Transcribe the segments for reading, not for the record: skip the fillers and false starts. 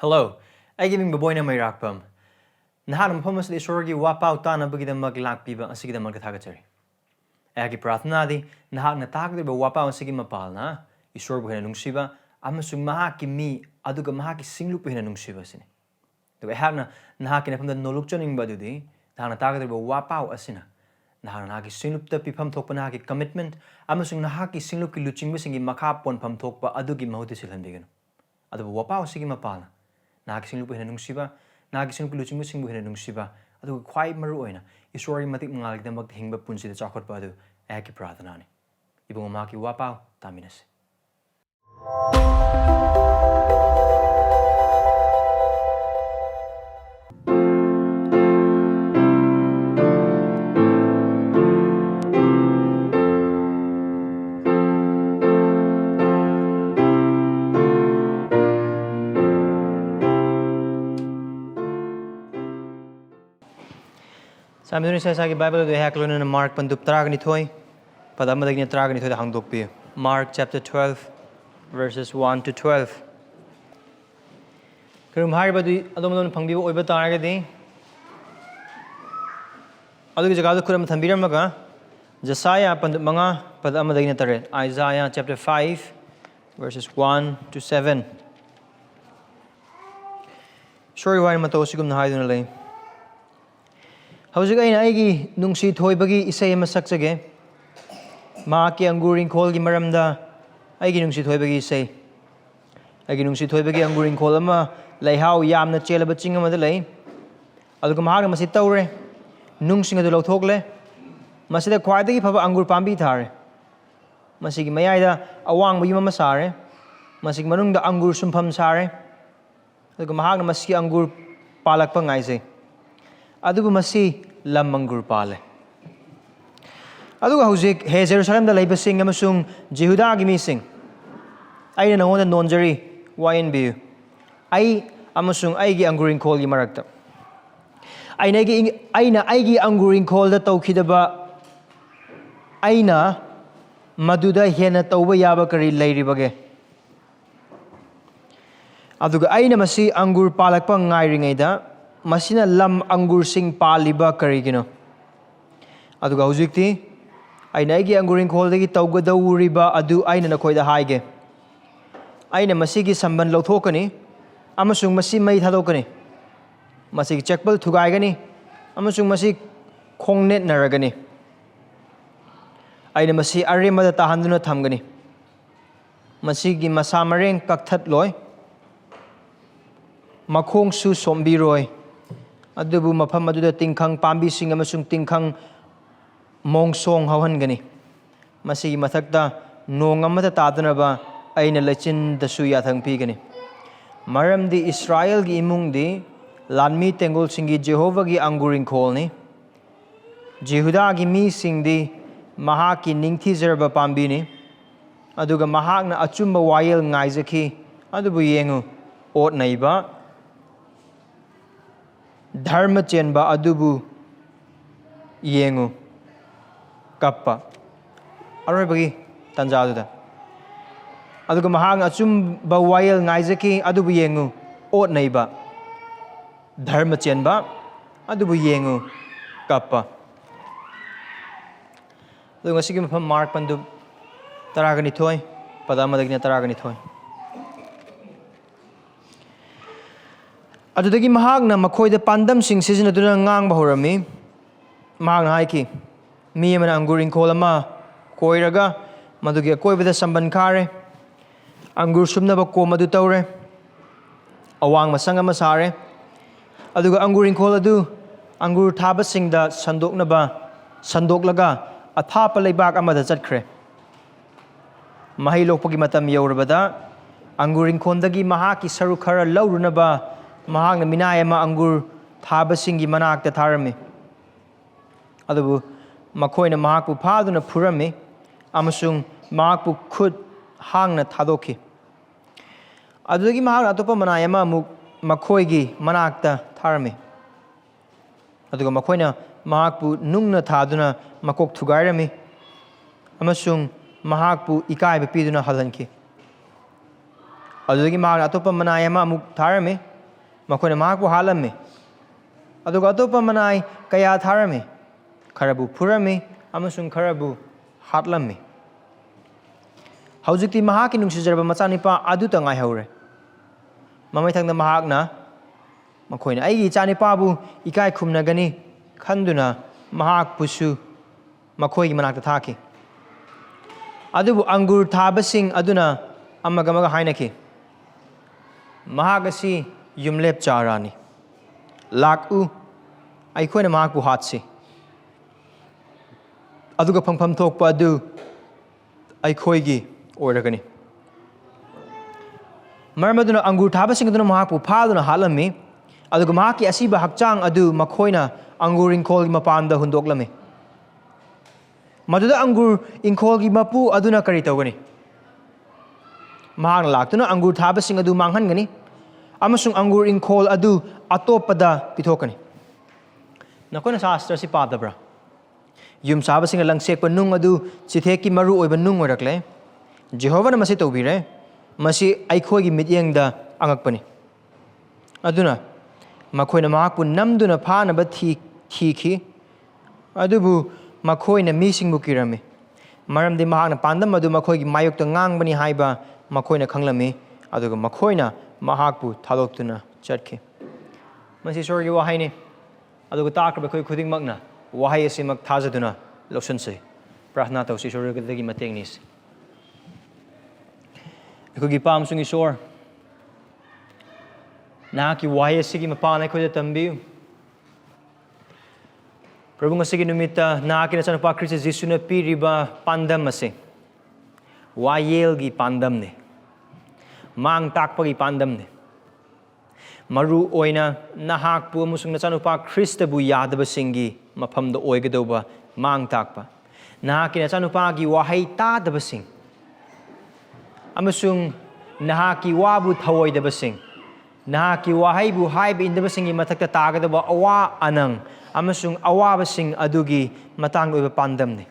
Hello, I give Boboy na may rakpam. Nahakna Esorgi Waheina lakpiba asigidamak thagatlu. Agi prathnadi nahakna thagatlu wapau asigimapal na Esorgi Waheina nungsiba amasung Mahakki mi adugidamak Singh Waheina nungsiba sini. Tuga hakna nahakki na pamda nolukchoning badudi nahakna thagatlu wapau asina. Nahakna Singh pipam thokpa nahakki commitment amasung nahakki Singh luchingba singi Mahakpu pam thokpa adugi mahuti silhanbigano. Adu wapau asigimapal. Nahakki Singh Waheina nungsiba nahakki Singh luchingba Singh Waheina nungsiba adu khwai maru oina Esorgi matik mangalgidamak hingba punsida chakhotpa adu agi prathanani ibung Mahakki wapau taminase. Samduni sa sagi Bible do haklun na Mark pandup tragani thoi padamadaig ni tragani thoi da hangdokpi. Mark chapter 12 verses 1 to 12. Karum hari badu adomdon phangbibo oiba taragadi adugi jagadu kuram thambiramaga Josiah pandup manga padamadaig ni tare Isaiah chapter 5 verses 1 to 7. Esorgi Waheina matosigum na haiduna lay. Howsig ay na aigi nungsi thoibagi isay masakjage Mahakki anguring kol gi maramda aigi nungsi thoibagi isay aigi nungsi thoibagi anguring kol ama laihau yamna chelaba ching amada lay aduga mahakna masi tawre nungsing adu lauthokle masida khwaidagi phaba angur pambi thare masigi mayaida awangba yuma masare masig manungda angur sumpham sare aduga mahakna masi angur palakpa ngaise adubu masi lam angur pale aduga hujik he Jerusalem da leiba Singh amasung Jehuda gi mi Singh aina Nangonda nonjari wain bi ai amasung aigi anguring kol gi marakta aina aigi anguring kol da tawkhidaba aina maduda hena tawba yaba kari leiribage aduga aina masi angur palakpa ngairingaida masina lam angur sing paliba karigino aduga hujikti aina aigi anguring kholdagi tawgadawuriba adu aina nakhoida haige aina masigi samban lauthokani amasung masi mai thadokani masigi chekpal thugaigani amasung masi khongnet naragani aina masi aremada tahanduna thamgani masigi masa mareng kakthat loi makhong su sombiroi adubu mafam aduda tingkhang pambi sing amasung tingkhang mongsong hawhangani masigi mathakta nong amata tadanaba aina lachin dasu yathang pigani maramdi Israel gi imungdi lanmi tengol singi Jehovah gi anguring kholni Jehuda gi mi singdi Mahakki ningthi zerba pambi ni aduga mahakna achumba wayel ngaizaki adubu yengu ot naiba dharma chenba adubu yengu kappa aroi bagi tanjaduda aduga mahang achumba wayel ngaizaki adubu yengu ot naiba dharma chenba adubu yengu kappa aduga ngasigi mafam Mark pandu taragani thoi padamadagina taragani thoi adudagi mahakna makhoida pandam sing sizinaduna ngang bahurami mahakna haiki mi amana anguring kol ama koiraga madugi akoibada samban khare angur sumnaba ko madu tawre awang masang ama sare aduga anguring kol adu angur thaba singda sandoklaga athapa leibak amada chatkre mahi lokpagi matam yaurabada anguring khondagi Mahakki saru khara laurunaba mahakna minay ama angur thaba singi manakta tharami adubu makhoina Mahakpu phaduna phurami amasung Mahakpu khud hangna thadoki adudagi mahakna atopa manay ama muk makhoigi manakta tharami aduga makhoina Mahakpu nungna thaduna makok thugairami amasung Mahakpu ikaiba piduna halhanki adudagi mahakna atopa manay ama muk tharami ꯃꯈꯣꯏꯅ ꯃꯍꯥꯛꯄꯨ ꯍꯥꯠꯂꯝꯃꯤ ꯑꯗꯨꯒ ꯑꯇꯣꯞꯄ ꯃꯅꯥꯏ ꯀꯌꯥ ꯊꯥꯔꯝꯃꯤ ꯈꯔꯕꯨ ꯐꯨꯔꯝꯃꯤ ꯑꯃꯁꯨꯡ ꯈꯔꯕꯨ ꯍꯥꯠꯂꯝꯃꯤ ꯍꯧꯖꯤꯛꯇꯤ ꯃꯍꯥꯛꯀꯤ ꯅꯨꯡꯁꯤꯖꯔꯕ ꯃꯆꯥꯅꯤꯄꯥ ꯑꯗꯨꯇ ꯉꯥꯏꯍꯧꯔꯦ ꯃꯃꯩꯊꯪꯗ ꯃꯍꯥꯛꯅ ꯃꯈꯣꯏꯅ ꯑꯩꯒꯤ ꯏꯆꯥꯅꯤꯄꯥꯕꯨ ꯏꯀꯥꯏ ꯈꯨꯝꯅꯒꯅꯤ ꯈꯟꯗꯨꯅ ꯃꯍꯥꯛꯄꯨꯁꯨ ꯃꯈꯣꯏꯒꯤ ꯃꯅꯥꯛꯇ ꯊꯥꯈꯤ ꯑꯗꯨꯕꯨ ꯑꯪꯒꯨꯔ ꯊꯥꯕꯁꯤꯡ ꯑꯗꯨꯅ ꯑꯃꯒ ꯑꯃꯒ ꯍꯥꯏꯅꯈꯤ ꯃꯍꯥꯛ ꯑꯁꯤ ꯌꯨꯝꯂꯦꯞ ꯆꯥꯔꯥꯅꯤ ꯂꯥꯛꯎ ꯑꯩꯈꯣꯏꯅ ꯃꯍꯥꯛꯄꯨ ꯍꯥꯠꯁꯤ ꯑꯗꯨꯒ ꯐꯪꯐꯝ ꯊꯣꯛꯄ ꯑꯗꯨ ꯑꯩꯈꯣꯏꯒꯤ ꯑꯣꯏꯔꯒꯅꯤ ꯃꯔꯝ ꯑꯗꯨꯅ ꯑꯪꯒꯨꯔ ꯊꯥꯕꯁꯤꯡ ꯑꯗꯨꯅ ꯃꯍꯥꯛꯄꯨ ꯐꯥꯗꯨꯅ ꯍꯥꯠꯂꯝꯃꯤ ꯑꯗꯨꯒ ꯃꯍꯥꯛꯀꯤ ꯑꯁꯤꯕ ꯍꯛꯆꯥꯡ ꯑꯗꯨ ꯃꯈꯣꯏꯅ ꯑꯪꯒꯨꯔ ꯏꯪꯈꯣꯜꯒꯤ ꯃꯄꯥꯟꯗ ꯍꯨꯟꯗꯣꯛꯂꯝꯃꯤ ꯃꯗꯨꯗ ꯑꯪꯒꯨꯔ ꯏꯪꯈꯣꯜꯒꯤ ꯃꯄꯨ ꯑꯗꯨꯅ ꯀꯔꯤ ꯇꯧꯒꯅꯤ ꯃꯍꯥꯛꯅ ꯂꯥꯛꯇꯨꯅ ꯑꯪꯒꯨꯔ ꯊꯥꯕꯁꯤꯡ ꯑꯗꯨ ꯃꯥꯡꯍꯟꯒꯅꯤ ꯑꯃꯁꯨꯡ ꯑꯪꯒꯨꯔ ꯏꯪꯈꯣꯜ ꯑꯗꯨ ꯑꯇꯣꯞꯄꯗ ꯄꯤꯊꯣꯛꯀꯅꯤ ꯅꯈꯣꯏꯅ ꯁꯥꯁꯇ꯭ꯔꯁꯤ ꯄꯥꯗꯕ꯭ꯔꯥ ꯌꯨꯝ ꯁꯥꯕꯁꯤꯡꯅ ꯂꯪꯁꯦꯛꯄ ꯅꯨꯡ ꯑꯗꯨ ꯆꯤꯊꯦꯛꯀꯤ ꯃꯔꯨ ꯑꯣꯏꯕ ꯅꯨꯡ ꯑꯣꯏꯔꯛꯂꯦ ꯖꯦꯍꯣꯚꯥꯅ ꯃꯁꯤ ꯇꯧꯕꯤꯔꯦ ꯃꯁꯤ ꯑꯩꯈꯣꯏꯒꯤ ꯃꯤꯠꯌꯦꯡꯗ ꯑꯉꯛꯄꯅꯤ ꯑꯗꯨꯅ ꯃꯈꯣꯏꯅ ꯃꯍꯥꯛꯄꯨ ꯅꯝꯗꯨꯅ ꯐꯥꯅꯕ ꯊꯤꯈꯤ ꯑꯗꯨꯕꯨ ꯃꯈꯣꯏꯅ ꯃꯤꯁꯤꯡꯕꯨ ꯀꯤꯔꯝꯃꯤ ꯃꯔꯝꯗꯤ ꯃꯍꯥꯛꯅ ꯄꯥꯟꯗꯝ ꯑꯗꯨ ꯃꯈꯣꯏꯒꯤ ꯃꯥꯌꯣꯛꯇ ꯉꯥꯡꯕꯅꯤ ꯍꯥꯏꯕ ꯃꯈꯣꯏꯅ ꯈꯪꯂꯝꯃꯤ ꯑꯗꯨꯒ ꯃꯈꯣꯏꯅ ꯃꯍꯥꯛꯄꯨ ꯊꯥꯗꯣꯛꯇꯨꯅ ꯆꯠꯈꯤ ꯃꯁꯤ ꯏꯁꯣꯔꯒꯤ ꯋꯥꯍꯩꯅꯤ ꯑꯗꯨꯒ ꯇꯥꯈ꯭ꯔꯕ ꯑꯩꯈꯣꯏ ꯈꯨꯗꯤꯡꯃꯛꯅ ꯋꯥꯍꯩ ꯑꯁꯤꯃꯛ ꯊꯥꯖꯗꯨꯅ ꯂꯧꯁꯤꯟꯁꯤ ꯄ꯭ꯔꯥꯊꯅꯥ ꯇꯧꯁꯤ ꯏꯁꯣꯔꯒꯗꯒꯤ ꯃꯇꯦꯡ ꯅꯤꯁꯤ ꯑꯩꯈꯣꯏꯒꯤ ꯄꯥꯝꯁꯨꯡ ꯏꯁꯣꯔ ꯅꯍꯥꯛꯀꯤ ꯋꯥꯍꯩ ꯑꯁꯤꯒꯤ ꯃꯄꯥꯟ ꯑꯩꯈꯣꯏꯗ ꯇꯝꯕꯤꯌꯨ ꯄ꯭ꯔꯚꯨ ꯉꯁꯤꯒꯤ ꯅꯨꯃꯤꯠꯇ ꯅꯍꯥꯛꯀꯤ ꯅꯆꯥꯅꯨꯄꯥ ꯈ꯭ꯔꯤꯁꯇ ꯖꯤꯁꯨꯅ ꯄꯤꯔꯤꯕ ꯄꯥꯟꯗꯝ ꯑꯁꯤ ꯋꯥꯌꯦꯜꯒꯤ ꯄꯥꯟꯗꯝꯅꯤ ꯃꯥꯡ ꯇꯥꯛꯄꯒꯤ ꯄꯥꯟꯗꯝꯅꯤ ꯃꯔꯨ ꯑꯣꯏꯅ ꯅꯍꯥꯛꯄꯨ ꯑꯃꯁꯨꯡ ꯅꯆꯥꯅꯨꯄꯥ ꯈ꯭ꯔꯤꯁꯇꯕꯨ ꯌꯥꯗꯕꯁꯤꯡꯒꯤ ꯃꯐꯝꯗ ꯑꯣꯏꯒꯗꯧꯕ ꯃꯥꯡ ꯇꯥꯛꯄ ꯅꯍꯥꯛꯀꯤ ꯅꯆꯥꯅꯨꯄꯥꯒꯤ ꯋꯥꯍꯩ ꯇꯥꯗꯕꯁꯤꯡ ꯑꯃꯁꯨꯡ ꯅꯍꯥꯛꯀꯤ ꯋꯥꯕꯨ ꯊꯑꯣꯏꯗꯕꯁꯤꯡ ꯅꯍꯥꯛꯀꯤ ꯋꯥꯍꯩꯕꯨ ꯍꯥꯏꯕ ꯏꯟꯗꯕꯁꯤꯡꯒꯤ ꯃꯊꯛꯇ ꯇꯥꯒꯗꯕ ꯑꯋꯥ ꯑꯅꯪ ꯑꯃꯁꯨꯡ ꯑꯋꯥꯕꯁꯤꯡ ꯑꯗꯨꯒꯤ ꯃꯇꯥꯡꯗ ꯑꯣꯏꯕ ꯄꯥꯟꯗꯝꯅꯤ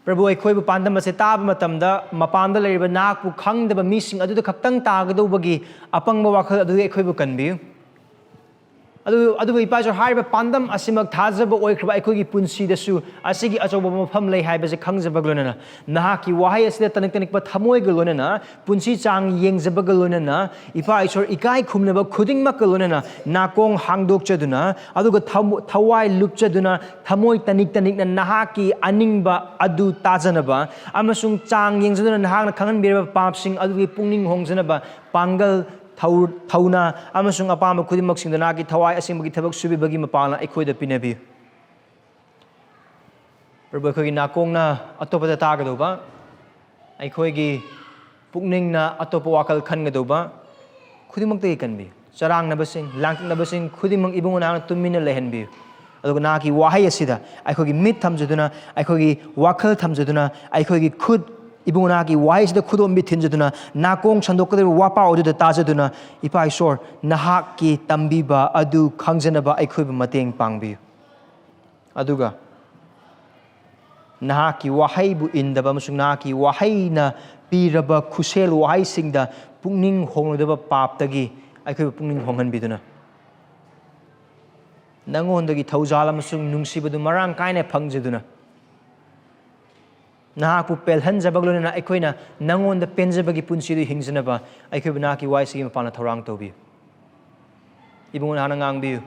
ꯄ꯭ꯔꯚꯨ ꯑꯩꯈꯣꯏꯕꯨ ꯄꯥꯟꯗꯝ ꯑꯁꯤ ꯇꯥꯕ ꯃꯇꯝꯗ ꯃꯄꯥꯟꯗ ꯂꯩꯔꯤꯕ ꯅꯍꯥꯛꯄꯨ ꯈꯪꯗꯕ ꯃꯤꯁꯤꯡ ꯑꯗꯨꯗ ꯈꯛꯇꯪ ꯇꯥꯒꯗꯧꯕꯒꯤ ꯑꯄꯪꯕ ꯋꯥꯈꯜ ꯑꯗꯨ ꯑꯩꯈꯣꯏꯕꯨ ꯀꯟꯕꯤꯌꯨ ꯑꯗꯨꯕꯨ ꯏꯄꯥ ꯏꯁꯣꯔ ꯍꯥꯏꯔꯤꯕ ꯄꯥꯟꯗꯝ ꯑꯁꯤꯃꯛ ꯊꯥꯖꯕ ꯑꯣꯏꯈ꯭ꯔꯕ ꯑꯩꯈꯣꯏꯒꯤ ꯄꯨꯟꯁꯤꯗꯁꯨ ꯑꯁꯤꯒꯤ ꯑꯆꯧꯕ ꯃꯐꯝ ꯂꯩ ꯍꯥꯏꯕꯁꯤ ꯈꯪꯖꯕꯒ ꯂꯣꯏꯅꯅ ꯅꯍꯥꯛꯀꯤ ꯋꯥꯍꯩ ꯑꯁꯤꯗ ꯇꯅꯤꯛ ꯇꯅꯤꯛꯄ ꯊꯃꯣꯏꯒ ꯂꯣꯏꯅꯅ ꯄꯨꯟꯁꯤ ꯆꯥꯡ ꯌꯦꯡꯖꯕꯒ ꯂꯣꯏꯅꯅ ꯏꯄꯥ ꯏꯁꯣꯔ ꯏꯀꯥꯏ ꯈꯨꯝꯅꯕ ꯈꯨꯗꯤꯡꯃꯛꯀ ꯂꯣꯏꯅꯅ ꯅꯥꯀꯣꯡ ꯍꯥꯡꯗꯣꯛꯆꯗꯨꯅ ꯑꯗꯨꯒ ꯊꯋꯥꯏ ꯂꯨꯞꯆꯗꯨꯅ ꯊꯃꯣꯏ ꯇꯅꯤꯛ ꯇꯅꯤꯛꯅ ꯅꯍꯥꯛꯀꯤ ꯑꯅꯤꯡꯕ ꯑꯗꯨ ꯇꯥꯖꯅꯕ ꯑꯃꯁꯨꯡ ꯆꯥꯡ ꯌꯦꯡꯖꯗꯨꯅ ꯅꯍꯥꯛꯅ ꯈꯪꯍꯟꯕꯤꯔꯕ ꯄꯥꯞꯁꯤꯡ ꯑꯗꯨꯒꯤ ꯄꯨꯛꯅꯤꯡ ꯍꯣꯡꯖꯅꯕ ꯄꯥꯡꯒꯜ ꯊꯧꯅꯥ ꯑꯃꯁꯨꯡ ꯑꯄꯥꯝꯕ ꯈꯨꯗꯤꯡꯃꯛꯁꯤꯡꯗ ꯅꯍꯥꯛꯀꯤ ꯊꯋꯥꯏ ꯑꯁꯦꯡꯕꯒꯤ ꯊꯕꯛ ꯁꯨꯕꯤꯕꯒꯤ ꯃꯄꯥꯡꯒꯜ ꯑꯩꯈꯣꯏꯗ ꯄꯤꯅꯕꯤꯌꯨ ꯄ꯭ꯔꯚꯨ ꯑꯩꯈꯣꯏꯒꯤ ꯅꯥꯀꯣꯡꯅ ꯑꯇꯣꯞꯄꯗ ꯇꯥꯒꯗꯧꯕ ꯑꯩꯈꯣꯏꯒꯤ ꯄꯨꯛꯅꯤꯡꯅ ꯑꯇꯣꯞꯄ ꯋꯥꯈꯜ ꯈꯟꯒꯗꯧꯕ ꯈꯨꯗꯤꯡꯃꯛꯇꯒꯤ ꯀꯟꯕꯤꯌꯨ ꯆꯔꯥꯡꯅꯕꯁꯤꯡ ꯂꯥꯡꯇꯛꯅꯕꯁꯤꯡ ꯈꯨꯗꯤꯡꯃꯛ ꯏꯕꯨꯡꯉꯣ ꯅꯍꯥꯛꯅ ꯇꯨꯃꯤꯟꯅ ꯂꯩꯍꯟꯕꯤꯌꯨ ꯑꯗꯨꯒ ꯅꯍꯥꯛꯀꯤ ꯋꯥꯍꯩ ꯑꯁꯤꯗ ꯑꯩꯈꯣꯏꯒꯤ ꯃꯤꯠ ꯊꯝꯖꯗꯨꯅ ꯑꯩꯈꯣꯏꯒꯤ ꯋꯥꯈꯜ ꯊꯝꯖꯗꯨꯅ ꯑꯩꯈꯣꯏꯒꯤ ꯈꯨꯠ ꯏꯕꯨꯡꯉꯣ ꯅꯍꯥꯛꯀꯤ ꯋꯥꯍꯩꯁꯤꯗ ꯈꯨꯗꯣꯝꯕꯤ ꯊꯤꯟꯖꯗꯨꯅ ꯅꯥꯀꯣꯡ ꯁꯟꯗꯣꯛꯀꯗꯧꯔꯤꯕ ꯋꯥꯄꯥꯎ ꯑꯗꯨꯗ ꯇꯥꯖꯗꯨꯅ ꯏꯄꯥ ꯏꯁꯣꯔ ꯅꯍꯥꯛꯀꯤ ꯇꯝꯕꯤꯕ ꯑꯗꯨ ꯈꯪꯖꯅꯕ ꯑꯩꯈꯣꯏꯕꯨ ꯃꯇꯦꯡ ꯄꯥꯡꯕꯤꯌꯨ ꯑꯗꯨꯒ ꯅꯍꯥꯛꯀꯤ ꯋꯥꯍꯩꯕꯨ ꯏꯟꯗꯕ ꯑꯃꯁꯨꯡ ꯅꯍꯥꯛꯀꯤ ꯋꯥꯍꯩꯅ ꯄꯤꯔꯕ ꯈꯨꯁꯦꯜ ꯋꯥꯍꯩꯁꯤꯡꯗ ꯄꯨꯛꯅꯤꯡ ꯍꯣꯡꯂꯣꯏꯗꯕ ꯄꯥꯞꯇꯒꯤ ꯑꯩꯈꯣꯏꯕꯨ ꯄꯨꯛꯅꯤꯡ ꯍꯣꯡꯍꯟꯕꯤꯗꯨꯅ ꯅꯪꯉꯣꯟꯗꯒꯤ ꯊꯧꯖꯥꯜ ꯑꯃꯁꯨꯡ ꯅꯨꯡꯁꯤꯕꯗꯨ ꯃꯔꯥꯡ ꯀꯥꯏꯅ ꯐꯪꯖꯗꯨꯅ ꯅꯍꯥꯛꯄꯨ ꯄꯦꯜꯍꯟꯖꯕꯒ ꯂꯣꯏꯅꯅ ꯑꯩꯈꯣꯏꯅ ꯅꯪꯉꯣꯟꯗ ꯄꯦꯟꯖꯕꯒꯤ ꯄꯨꯟꯁꯤꯗꯨ ꯍꯤꯡꯖꯅꯕ ꯑꯩꯈꯣꯏꯕꯨ ꯅꯍꯥꯛꯀꯤ ꯋꯥꯍꯩꯁꯤꯒꯤ ꯃꯄꯥꯟꯗ ꯊꯧꯔꯥꯡ ꯇꯧꯕꯤꯌꯨ ꯏꯕꯨꯡꯉꯣ ꯅꯍꯥꯛꯅ ꯉꯥꯡꯕꯤꯌꯨ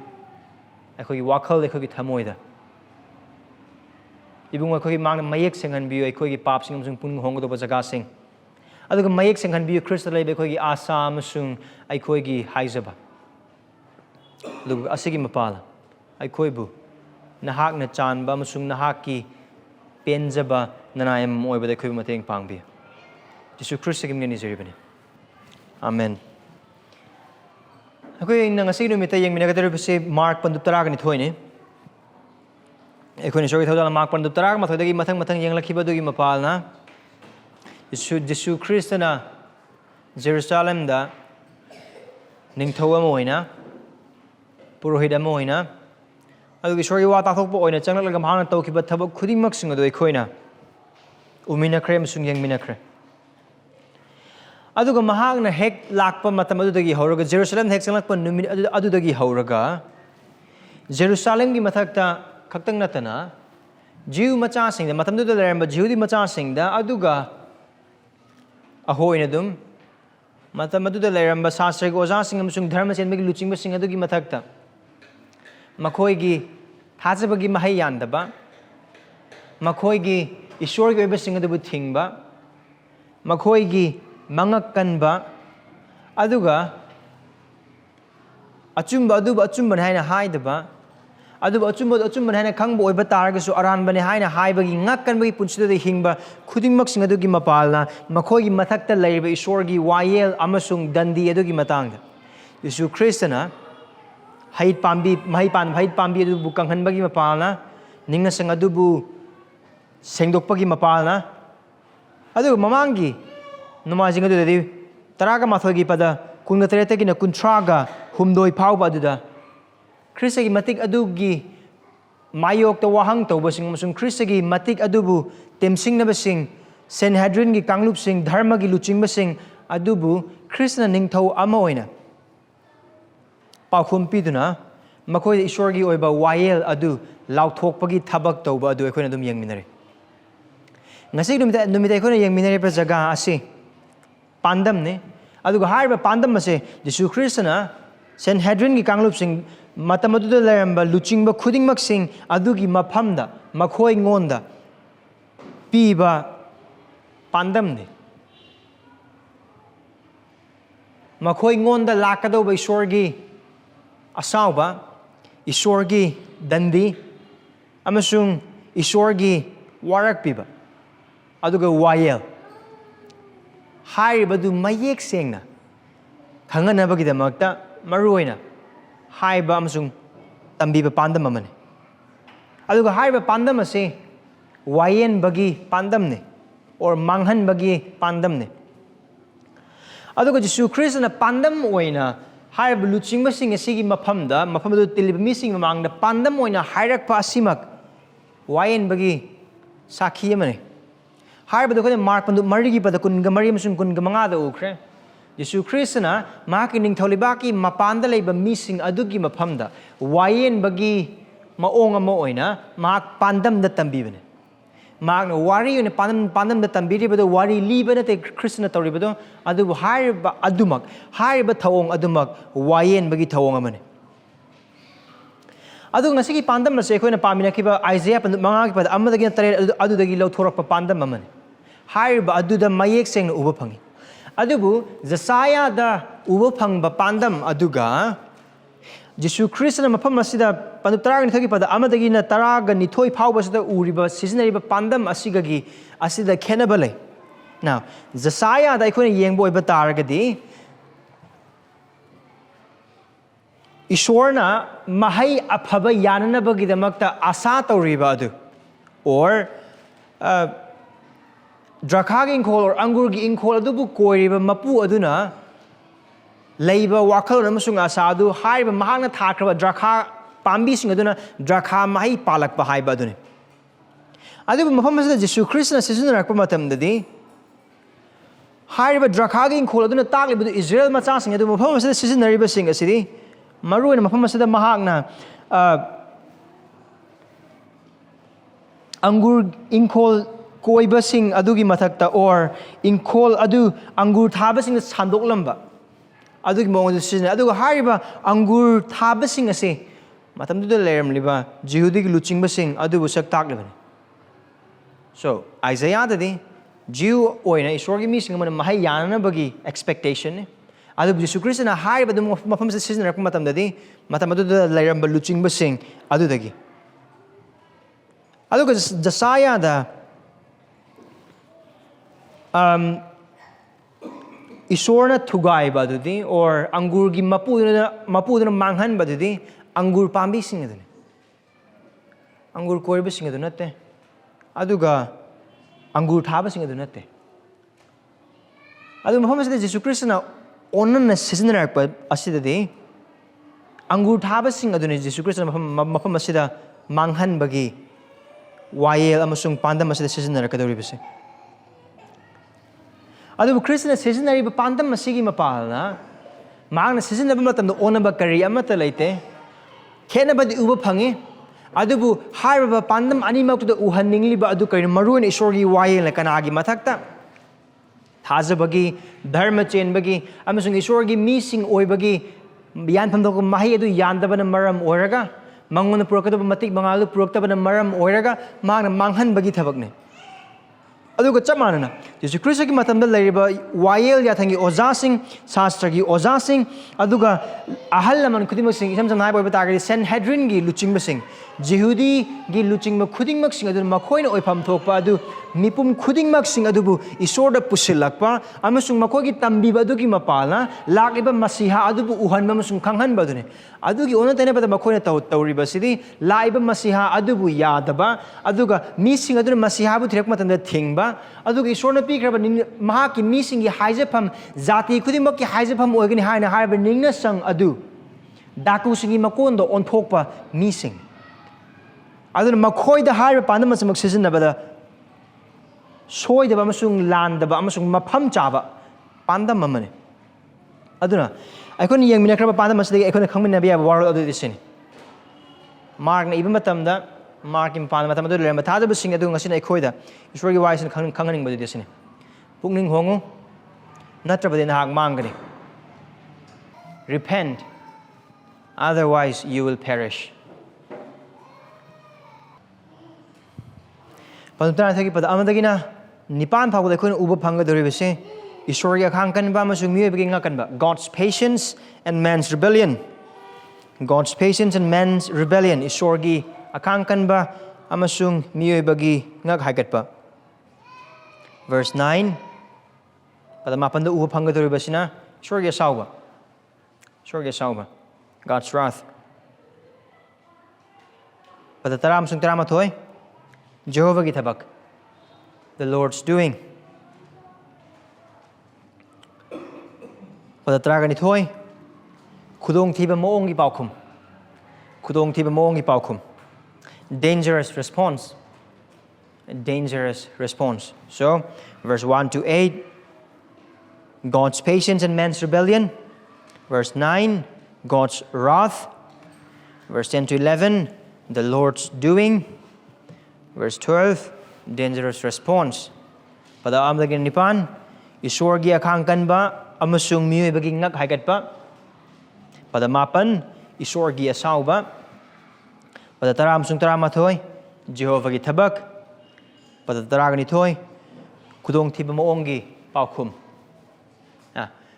ꯑꯩꯈꯣꯏꯒꯤ ꯋꯥꯈꯜ ꯑꯩꯈꯣꯏꯒꯤ ꯊꯃꯣꯏꯗ ꯏꯕꯨꯡꯉꯣ ꯑꯩꯈꯣꯏꯒꯤ ꯃꯥꯡꯗ ꯃꯌꯦꯛ ꯁꯦꯡꯍꯟꯕꯤꯌꯨ ꯑꯩꯈꯣꯏꯒꯤ ꯄꯥꯞꯁꯤꯡ ꯑꯃꯁꯨꯡ ꯄꯨꯛꯅꯤꯡ ꯍꯣꯡꯒꯗꯧꯕ ꯖꯒꯥꯁꯤꯡ ꯑꯗꯨꯒ ꯃꯌꯦꯛ ꯁꯦꯡꯍꯟꯕꯤꯌꯨ ꯈ꯭ꯔꯤꯁꯇ ꯂꯩꯕ ꯑꯩꯈꯣꯏꯒꯤ ꯑꯥꯁꯥ ꯑꯃꯁꯨꯡ ꯑꯩꯈꯣꯏꯒꯤ ꯍꯥꯏꯖꯕ ꯑꯗꯨꯒ ꯑꯁꯤꯒꯤ ꯃꯄꯥꯜ ꯑꯩꯈꯣꯏꯕꯨ ꯅꯍꯥꯛꯅ ꯆꯥꯟꯕ ꯑꯃꯁꯨꯡ ꯅꯍꯥꯛꯀꯤ ꯄꯦꯟꯖꯕ ꯅꯅꯥꯏ ꯑꯃ ꯑꯣꯏꯕꯗ ꯑꯩꯈꯣꯏꯕꯨ ꯃꯇꯦꯡ ꯄꯥꯡꯕꯤꯌꯨ ꯖꯤꯁꯨ ꯈ꯭ꯔꯤꯁꯇꯒꯤ ꯃꯤꯡꯗ ꯅꯤꯖꯔꯤꯕꯅꯤ ꯑꯃꯦꯟ ꯑꯩꯈꯣꯏꯅ ꯉꯁꯤꯒꯤ ꯅꯨꯃꯤꯠꯇ ꯌꯦꯡꯃꯤꯟꯅꯒꯗꯧꯔꯤꯕꯁꯤ ꯃꯥꯔꯛ 12:12ꯅꯤ ꯑꯩꯈꯣꯏꯅ ꯏꯁꯣꯔꯒꯤ ꯊꯧꯖꯥꯜ ꯃꯥꯔꯛ 12:13ꯗꯒꯤ ꯃꯊꯪ ꯃꯊꯪ ꯌꯦꯡꯂꯛꯈꯤꯕꯗꯨꯒꯤ ꯃꯄꯥꯜꯅ ꯖꯤꯁꯨ ꯈ꯭ꯔꯤꯁꯇꯅ ꯖꯦꯔꯨꯁꯥꯂꯦꯝꯗ ꯅꯤꯡꯊꯧ ꯑꯃ ꯑꯣꯏꯅ ꯄꯨꯔꯣꯍꯤꯠ ꯑꯃ ꯑꯣꯏꯅ ꯑꯗꯨꯒ ꯏꯁꯣꯔꯒꯤ ꯋꯥ ꯇꯥꯛꯊꯣꯛꯄ ꯑꯣꯏꯅ ꯆꯪꯂꯛꯂꯒ ꯃꯍꯥꯛꯅ ꯇꯧꯈꯤꯕ ꯊꯕꯛ ꯈꯨꯗꯤꯡꯃꯛꯁꯤꯡ ꯑꯗꯨ ꯑꯩꯈꯣꯏꯅ ꯎꯃꯤꯟꯅꯈ꯭ꯔꯦ ꯑꯃꯁꯨꯡ ꯌꯦꯡꯃꯤꯟꯅꯈ꯭ꯔꯦ aduga mahakna hek lakpa matam adudagi hauraga Jerusalem hek sanglakpa numit adudagi hauraga Jerusalem gi mathakta khaktang natana Jew macha singda matam duda leramba Jew di macha singda aduga ahoina dum matam aduda leramba sastra go oja sing amasung dharma chenbagi luchingba sing adugi mathakta makhoi gi thajabagi mahai yandaba makhoi gi Esorgi oiba sing adubu thingba makhoi gi mangak kanba aduga achumba aduba achumba haina haidaba aduba achumba haina khangba oiba taragasu aranbane haina haibagi ngak kanbagi punsida hingba khudingmak sing adugi mapalna makhoi gi mathakta leiba Esorgi wayel amasung dandi adugi matangda Yesu Kristana hait pambi adubu kanghanbagi mapalna ningna sang adubu sengdokpagi mapalna aduga mamangi Numazing adudadi taraga mathogi pada kunga tereta gina kuntraga humdoi pauba aduda Kristagi matik adugi mayok ta wahang tawbasing amasung Kristagi matik adubu temsing na basing Sanhedrin gi kanglup sing dharma gi luching basing adubu Kristna ningthau ama oina paokhum piduna makhoi Esorgi oiba wayel adu laithokpagi thabak tawba adu ekhona dum yengminare ngasi numita ekhona yengminare pa jaga asi pandam ne aduga haiba pandam ase Jesu Kristna Sanhedrin gi kanglup sing matam aduda leramba luchingba khudingmak sing adugi maphamda makhoi ngonda piba pandam ne makhoi ngonda lakadauba Esorgi asauba Esorgi dandi amasung Esorgi warak piba aduga wayel hairibadu mayek sengna khanganabagidamagta maruoina haiba amasung tambiba pandam amane aduga haiba pandam ase wayen bagi pandam ne or manghan bagi pandam ne aduga Jesu Kristna pandam oina haiba luchingba sing asigi maphamdu tiliba mising mamangda pandam oina hairakpa asimak wayen bagi sakhi amane Harbadu ko mark pandu marigi pada kun gamari amasung kun gamanga da ukre Yesu Kristna Mahakki ningthaulibaki mapanda leiba mising adugi maphamda wayen bagi maong amo oina mahak pandam da tambibane mahakna wari oina pandam da tambiri bado wari liba na te Kristna tawribado adu hariba adumak hariba thawong adumak wayen bagi thawong amane adu ngasigi pandam na se ekhona paminakiba Isaiah pandu manga ki pada amadagi tare adudagi lauthorokpa pandam amane haiba aduda mayek seng uba phangi adubu Jesiah da uba phangba pandam aduga Jesu Kristna mafam asida pandu taraga nithagi pada amadagi na taraga nithoi phauba sida uriba seasonariba pandam asigagi asida khenabale now Jesiah da ekhona yengbo iba taragadi Ishwarna mahai aphaba yananabagidamagta asa tawriba adu or Drakha ingkol or angur gi ingkol adubu koiriba mapu aduna leiba wakhal amasung asadu haiba mahakna thakraba drakha pambi sing aduna drakha mahai palakpa haiba adune adubu mafam asida Jesu Kristna sijunarakpa matamdadi haiba drakha gi ingkol aduna taklibu Israel macha sing adu mafam asida sijunariba sing asidi maruina mafam asida mahakna angur ingkol koiba sing adugi mathakta or ingkol adu angur thaba sing sandoklampa adugi mong sina aduga hariba angur thaba sing ase matamdu lermliba Jehudi gi luchingba sing adu busak taklibani so Isaiah dadi Jew oina Esorgi mi sing man mahai yana bagi expectation adu Jesu Kristna hariba dum mafam sa season rakma matam dadi matamdu leramba luchingba sing adu dagi aduga Jesiah da Isorna thugaiba adudi or angur gi mapuduna manghan badudi angur pambi sing adune angur koiba sing adu natte aduga angur thaba sing adu natte adu mafam asida Jesu Kristna onna seasonarpa asidadi angur thaba sing adune Jesu Kristna mafam asida manghan bagi wayel amasung pandam asida seasonarakadoribase ꯑꯗꯨꯕꯨ ꯈ꯭ꯔꯤꯁꯇꯅ ꯁꯤꯖꯤꯟꯅꯔꯤꯕ ꯄꯥꯟꯗꯝ ꯑꯁꯤꯒꯤ ꯃꯄꯥꯜꯅ ꯃꯍꯥꯛꯅ ꯁꯤꯖꯤꯟꯅꯕ ꯃꯇꯝꯗ ꯑꯣꯟꯅꯕ ꯀꯔꯤ ꯑꯃꯠꯇ ꯂꯩꯇꯦ ꯈꯦꯠꯅꯕꯗꯤ ꯎꯕ ꯐꯪꯏ ꯑꯗꯨꯕꯨ ꯍꯥꯏꯔꯤꯕ ꯄꯥꯟꯗꯝ ꯑꯅꯤꯃꯛꯇꯨꯗ ꯎꯍꯟꯅꯤꯡꯂꯤꯕ ꯑꯗꯨ ꯀꯔꯤꯅꯣ ꯃꯔꯨꯑꯣꯏꯅ ꯏꯁꯣꯔꯒꯤ ꯋꯥꯌꯦꯜꯅ ꯀꯅꯥꯒꯤ ꯃꯊꯛꯇ ꯊꯥꯖꯕꯒꯤ ꯙꯔꯃ ꯆꯦꯟꯕꯒꯤ ꯑꯃꯁꯨꯡ ꯏꯁꯣꯔꯒꯤ ꯃꯤꯁꯤꯡ ꯑꯣꯏꯕꯒꯤ ꯌꯥꯟꯐꯝ ꯊꯣꯛꯄ ꯃꯍꯩ ꯑꯗꯨ ꯌꯥꯟꯗꯕꯅ ꯃꯔꯝ ꯑꯣꯏꯔꯒ ꯃꯉꯣꯟꯗ ꯄꯨꯔꯛꯀꯗꯕ ꯃꯇꯤꯛ ꯃꯉꯥꯜꯗꯨ ꯄꯨꯔꯛꯇꯕꯅ ꯃꯔꯝ ꯑꯣꯏꯔꯒ ꯃꯍꯥꯛꯅ ꯃꯥꯡꯍꯟꯕꯒꯤ ꯊꯕꯛꯅꯤ ꯑꯗꯨꯒ ꯆꯞ ꯃꯥꯟꯅꯅ ꯌꯤꯁꯨ ꯈ꯭ꯔꯤꯁꯇꯒꯤ ꯃꯇꯝꯗ ꯂꯩꯔꯤꯕ ꯋꯥꯌꯦꯜ ꯌꯥꯊꯪꯒꯤ ꯑꯣꯖꯥꯁꯤꯡ ꯁꯥꯁꯇ꯭ꯔꯒꯤ ꯑꯣꯖꯥꯁꯤꯡ ꯑꯗꯨꯒ ꯑꯍꯜ ꯂꯃꯟ ꯈꯨꯗꯤꯡꯃꯛꯁꯤꯡ ꯏꯁꯝ ꯁꯝꯅ ꯍꯥꯏꯕ ꯑꯣꯏꯕ ꯇꯥꯔꯒꯗꯤ ꯁꯦꯟꯍꯦꯗ꯭ꯔꯤꯟꯒꯤ ꯂꯨꯆꯤꯡꯕꯁꯤꯡ ꯖꯤꯍꯨꯗꯤꯒꯤ ꯂꯨꯆꯤꯡꯕ ꯈꯨꯗꯤꯡꯃꯛꯁꯤꯡ ꯑꯗꯨꯅ ꯃꯈꯣꯏꯅ ꯑꯣꯏꯐꯝ ꯊꯣꯛꯄ ꯑꯗꯨ ꯃꯤꯄꯨꯝ ꯈꯨꯗꯤꯡꯃꯛꯁꯤꯡ ꯑꯗꯨꯕꯨ ꯏꯁꯣꯔꯗ ꯄꯨꯁꯤꯜꯂꯛꯄ ꯑꯃꯁꯨꯡ ꯃꯈꯣꯏꯒꯤ ꯇꯝꯕꯤꯕ ꯑꯗꯨꯒꯤ ꯃꯄꯥꯜꯅ ꯂꯥꯛꯂꯤꯕ ꯃꯁꯤꯍꯥ ꯑꯗꯨꯕꯨ ꯎꯍꯟꯕ ꯑꯃꯁꯨꯡ ꯈꯪꯍꯟꯕ ꯑꯗꯨꯅꯤ ꯑꯗꯨꯒꯤ ꯑꯣꯟꯅ ꯇꯩꯅꯕꯗ ꯃꯈꯣꯏꯅ ꯇꯧꯔꯤꯕꯁꯤꯗꯤ ꯂꯥꯛꯏꯕ ꯃꯁꯤꯍꯥ ꯑꯗꯨꯕу ꯌꯥꯗꯕ ꯑꯗꯨꯒ ꯃꯤꯁꯤꯡ ꯑꯗꯨꯅ ꯃꯁꯤꯍꯥꯕꯨ ꯊꯤꯔꯛꯄ ꯃꯇꯝꯗ ꯊꯤꯡꯕ ꯑꯗꯨꯒ ꯏꯁꯣꯔꯅ ꯄꯤꯈ꯭ꯔꯕ ꯃꯍꯥꯛꯀꯤ ꯃꯤꯁꯤꯡꯒꯤ ꯍꯥꯏꯖꯐꯝ ꯖꯥꯇꯤ ꯈꯨꯗꯤꯡꯃꯛꯀꯤ ꯍꯥꯏꯖꯐꯝ ꯑꯣꯏꯒꯅꯤ ꯍꯥꯏꯅ ꯍꯥꯏꯔꯤꯕ ꯅꯤꯡꯅꯁꯪ ꯑꯗꯨ ꯗꯥꯀꯨꯁꯤꯡꯒꯤ ꯃꯀꯣꯟꯗ ꯑꯣꯟꯊꯣꯛꯄ ꯃꯤꯁꯤꯡ ꯑꯗꯨꯅ ꯃꯈꯣꯏꯗ ꯍꯥꯏꯔꯤꯕ ꯄꯥꯟꯗꯝ ꯑꯁꯤꯃꯛ ꯁꯤꯖꯤꯟꯅꯕꯗ ꯁꯣꯏꯗꯕ ꯑꯃꯁꯨꯡ ꯂꯥꯟꯗꯕ ꯑꯃꯁꯨꯡ ꯃꯐꯝ ꯆꯥꯕ ꯄꯥꯟꯗꯝ ꯑꯃꯅꯤ ꯑꯗꯨꯅ ꯑꯩꯈꯣꯏꯅ ꯌꯦꯡꯃꯤꯟꯅꯈ꯭ꯔꯕ ꯄꯥꯟꯗꯝ ꯑꯁꯤꯗꯒꯤ ꯑꯩꯈꯣꯏꯅ ꯈꯪꯃꯤꯟꯅꯕ ꯌꯥꯕ ꯋꯥꯔꯣꯜ ꯑꯗꯨꯗꯤ ꯁꯤꯅꯤ ꯃꯥꯔꯛꯅ ꯏꯕ ꯃꯇꯝꯗ ꯃꯥꯔꯛꯀꯤ ꯃꯄꯥꯟꯗ ꯃꯇꯝ ꯑꯗꯨ ꯂꯩꯔꯝꯕ ꯊꯥꯖꯕꯁꯤꯡ ꯑꯗꯨ ꯉꯁꯤꯅ ꯑꯩꯈꯣꯏꯗ ꯏꯁꯣꯔꯒꯤ ꯋꯥꯍꯩꯁꯤꯅ ꯈꯪꯍꯟꯅꯤꯡꯕꯗꯨꯗꯤ ꯁꯤꯅꯤ ꯄꯨꯛꯅꯤꯡ ꯍꯣꯡꯉꯨ ꯅꯠꯇ꯭ꯔꯕꯗꯤ ꯅꯍꯥꯛ ꯃꯥꯡꯒꯅꯤ repent otherwise you will perish ꯄꯟꯇꯥꯊꯒꯤ ꯄꯗ ꯑꯃꯗꯒꯤꯅ ꯅꯤꯄꯥꯟ ꯐꯥꯎꯕꯗ ꯑꯩꯈꯣꯏꯅ ꯎꯕ ꯐꯪꯒꯗꯧꯔꯤꯕꯁꯤ ꯏꯁꯣꯔꯒꯤ ꯑꯈꯥꯡ ꯀꯟꯕ ꯑꯃꯁꯨꯡ ꯃꯤꯑꯣꯏꯕꯒꯤ ꯉꯛꯀꯟꯕ God's patience and man's rebellion God's patience and man's rebellion ꯏꯁꯣꯔꯒꯤ ꯑꯈꯥꯡ ꯀꯟꯕ ꯑꯃꯁꯨꯡ ꯃꯤꯑꯣꯏꯕꯒꯤ ꯉꯛ ꯍꯥꯏꯒꯠꯄ verse 9 ꯄꯗ ꯃꯥꯄꯟꯗ ꯎꯕ ꯐꯪꯒꯗꯧꯔꯤꯕꯁꯤꯅ ꯏꯁꯣꯔꯒꯤ ꯑꯁꯥꯎꯕ God's wrath ꯄꯗ 10 ꯑꯃꯁꯨꯡ 11 Jehovah's tabak, the Lord's doing. Pada taraga nitoy, kudong tiba moongi paokhum. Dangerous response. So, verse 1 to 8, God's patience and man's rebellion. Verse 9, God's wrath. Verse 10 to 11, the Lord's doing. Verse 12, dangerous response. Pada amdagin nipan, Esorgi akhang kanba amasung miyuibagi ngak haigatpa. Pada mapan, Esorgi asauba. Pada taram sung taramathoy, Jehovah's tabak. Pada taraganitoy, kudong tiba moongi paokhum.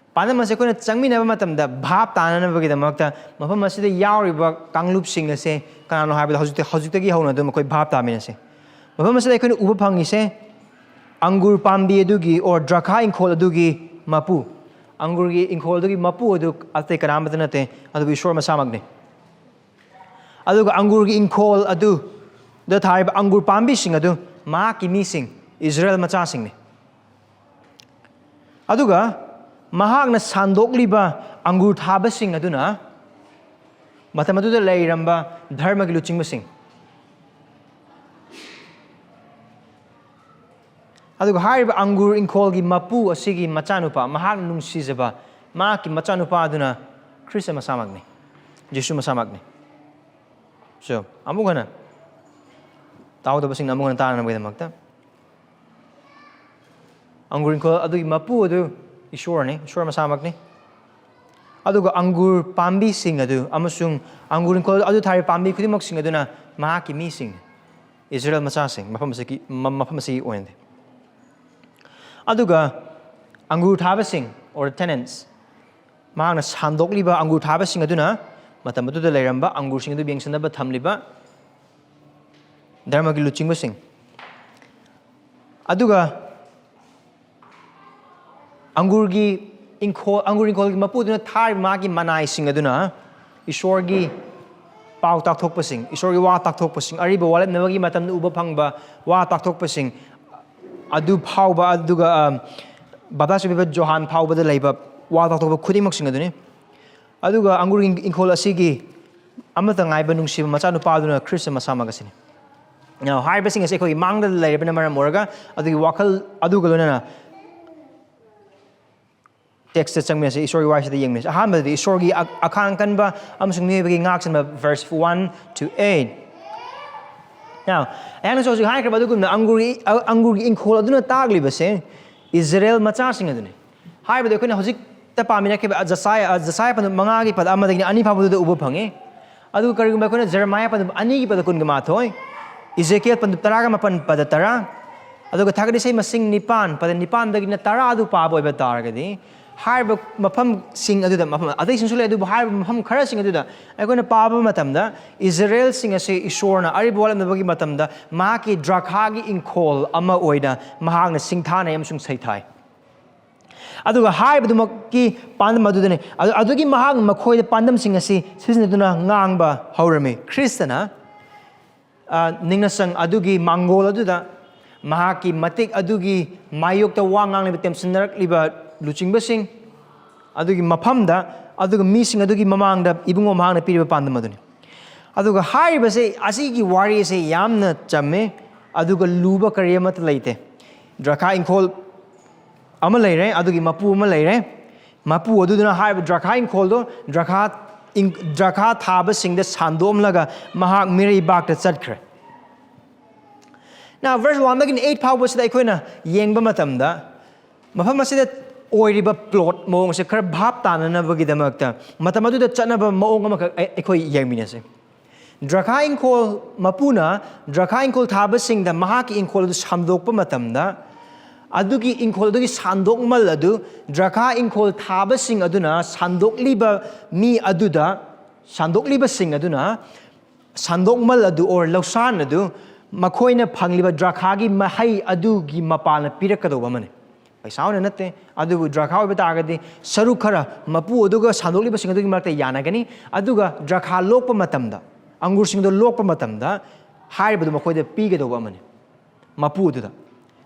Paano ko na changminaba matamda bhap tananabagidamagta mafam asida yauriba kanglupsing ase kanano haibada hojitagi hauna dum koi bhap taminase mafam asida ko uba phangise angur pambi adugi or drakha inkhol adugi mapu angurgi inkhol adugi mapu adu ate karamata nate adu ishwar masamagni aduga angurgi inkhol adu da thariba angur pambi sing adu Mahakki mising Israel macha singni aduga Mahakna sandokliba angur thabasing aduna matam aduda leiramba dharmagi luchingmasing aduga hariba angur inkolgi mapu asigi machanupa mahakna nungsijaba Mahakki machanupa aduna Krista masamagni Jesu masamagni so amugana tawdabasing amugana taana baidamakta angur inkol adugi mapu adu Ishwar masamagni. Aduga angur pambi sing adu amasung angur inkol adu thari pambi khudimok sing aduna Mahakki mi sing Israel macha sing mafamasi oinde. Aduga angur thaba sing or tenants Mahakna sandokliba angur thaba sing aduna matam aduda leiramba angur sing adu bengsanaba thamliba dharmagi luchingba sing. Aduga Angurgi inkolgi mapuduna thar magi manai sing aduna Esorgi pau takthokpasing Esorgi wa takthokpasing ariba walet nabagi matam uba phangba wa takthokpasing adu phauba aduga babasubiba Johan phauba da leiba wa takthokpa khudimok sing aduni aduga angurgi inkol asigi amata ngaiba nungsiba macha nupa aduna Krista masamagasini now haiba sing ase khoi mangda leirabana maram oraga adugi wakal aduga lona text the changme se Esorgi Waheina the yengme ahamba the Esorgi akhang kanba amasung mibagi ngaksan verse 1 to 8. Now ayang so hai kra badugum na anguri inkhol aduna tagli base Israel macha sing adune hai badu koina hojik ta pamina ke jasaya pan mangagi pad amadagi ani phabu de ubu phange adu karigum koina Jeremiah pan ani gi pad kun ga mathoi Ezekiel pan taraga mapan pad tara adu ga thagadi sei masing nipan pad nipan dagi na tara adu pa boi ba taragadi Harba mafam sing adu da mafam adai sing sule adu harba mafam khara sing adu da aikoina paba matam da Israel sing ase Ishorna ari bolam na bagi matam da Mahakki drakhagi inkhol ama oida Mahakna sing thana yam sung saithai adu ga harba du makki pandam adu dane adu gi Mahak makhoi da pandam sing ase sizna duna ngangba haurame Kristana ningna sang adu gi mangol adu da Mahakki matik adu gi mayok ta wangang le betem sinarak liba Luching basing, adugi mapamda, aduga missing adugi mamangda, ibungo mahang piriba pandamaduni. Aduga high base, asigi wari say yamna chame, aduga louba kariamat laite. Draka in call amalere, adugi mapu malere, mapu aduna high draka in coldo, draka thaba sing the sandom laga, mahak miri bak the sadkre. Now, verse 1 again 8 powers the equina, yengba matamda, mapamasi oiriba plot mong se khar bhap tanana bagidamakta matamadu da chanaba mong ama ekoi yangminase drakha inkol mapuna drakha inkol thaba sing da Mahakki inkol du samdokpa matamda adugi inkol dugi sandok mal adu drakha inkol thaba sing aduna sandok liba mi aduda sandok liba sing aduna sandok mal adu or lausan adu makoina phangliba drakha gi mahai adugi mapana pirakado mane Paisana nate, Adu Drakha Batagadi, Sarukara, Mapu, Aduga, Sandoli Basing Marta Yanagani, Aduga, Drakha Lopa Matamda, Angursing the Lopa Matamda, high with the Mako the Pigado woman. Mapu to that.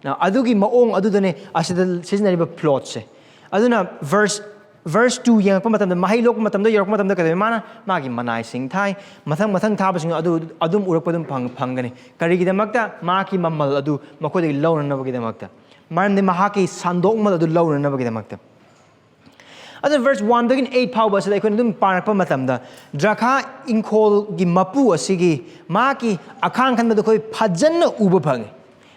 Now Adugi Maong Adudane, as the seasonary plots. Aduna verse 2 yang pamatam the Mahi Lok Matam the Yorkmatam the Kademana, Magi Manai Sing Thai, Mathang Tabas Adum Urapadum Pangani, Karigidamakta, Maki Mamal Adu, Makodi Loan and Navagidamakta. Maram the Mahakki sandok mal adu law na bagidamakta. Other verse 1 dagin 8 power sa ikon dum parapa matamda drakha inkol gi mapu asigi Mahakki akhang khan da koi phajan na uba phange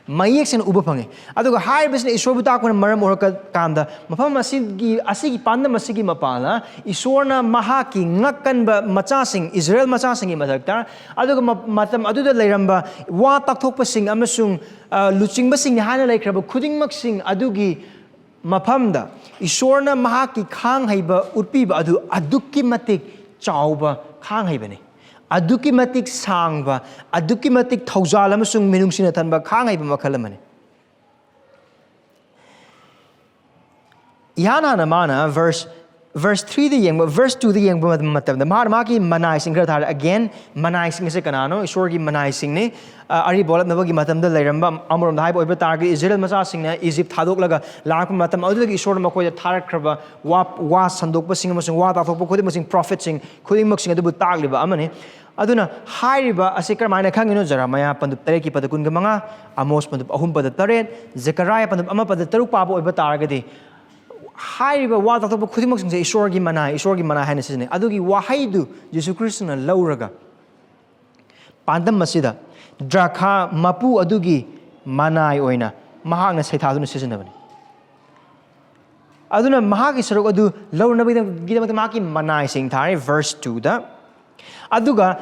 mayek sen uba phange aduga hai business isorbuta kon maram orka kamda mafam asigi pandam asigi mapala isorna Mahakki ngakkan ba macha sing Israel macha sing madakta aduga matam aduda leiramba wa takthokpa sing amasung luching basing hana laikraba khuding mak sing adugi mapamda Isorna Mahakki khangheiba utpiba adu adukki matik chauba khangheiba ni aduki matik sangba aduki matik thoujal amasung minungsina thanba khangheiba makhal amani yana namana verse 3 the yang verse 2 the yang matam the Mahakki manai sing thar again manai sing se kanano Esorgi manai sing ne ari bolat nabagi matam da leiramba amorom da haibo iba targi Israel macha sing na Egypt thadok laga lak matam adu gi Esor makoi thar khraba wa sandok pasing amasung wa tathok khodi masing prophet sing khodi mak sing adu tagliba amane aduna hairiba asikar maina khangino Jeremiah pandup tare ki padakun ga manga Amos pandup ahum padat taret Zechariah pandup ama padat taruk pabo iba targadi hairiba wa tathok khodi mak sing se Esorgi manai haina sine adugi wahaidu Jesus Christ na lauraga pandam masida Drakha mapu adugi manai oina Mahakna saithaduna sisinabani aduna Mahakki sarok adu lawnabigidam Mahakki manai sing thare verse 2 da aduga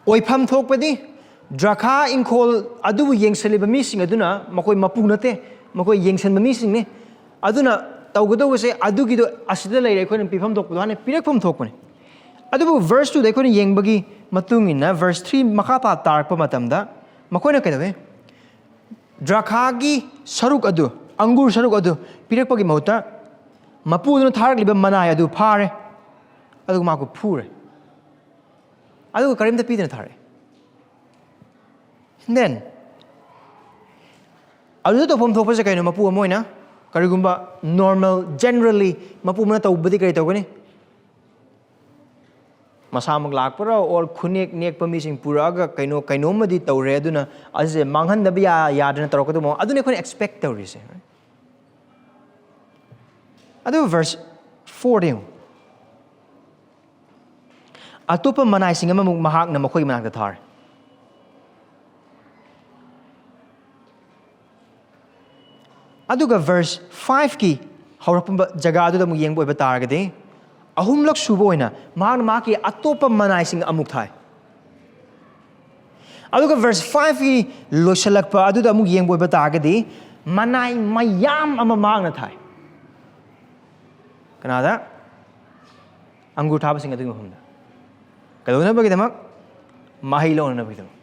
oipham thokpadi Drakha inkol adu yengsaliba mi sing aduna makoi mapu nate makoi yengsanba mi sing ne aduna tawgado se adugi do asida leire koina pifam thokpado hane pirakpham thokpani adubu verse 2 da koina yengbagi matungina verse 3 makapa tarpa matamda makoina kaidawe Drakhagi saruk adu angur saruk adu pirakpagi mauta mapu duna tharliba manai adu phare adu maku phure adu karimda pidina thare then adu to phom thokpa se kaino mapu amoina karigumba normal generally mapu mana tawbadi kai tawgani masamag lakpara or khunek nek pamising puraga kaino madi tawre aduna ase manghan da biya yadna tarokado mo aduna khone expect tawri se Adu verse 40. Atupa manai sing amamuk mahak na makhoi manak thar. Aduga verse 5 ki haurapamba jaga adu da mu yengbo iba targadi ahumlak subo oina mahak na mahaki atopa manai sing amuk thai. Aduga verse 5 ki loisalakpa adu da mu yengbo iba targadi manai mayam ama mahak na thai. Kanada angur thaba sing adu mahumda. Kadona bagidamak mahilo na bagidamak.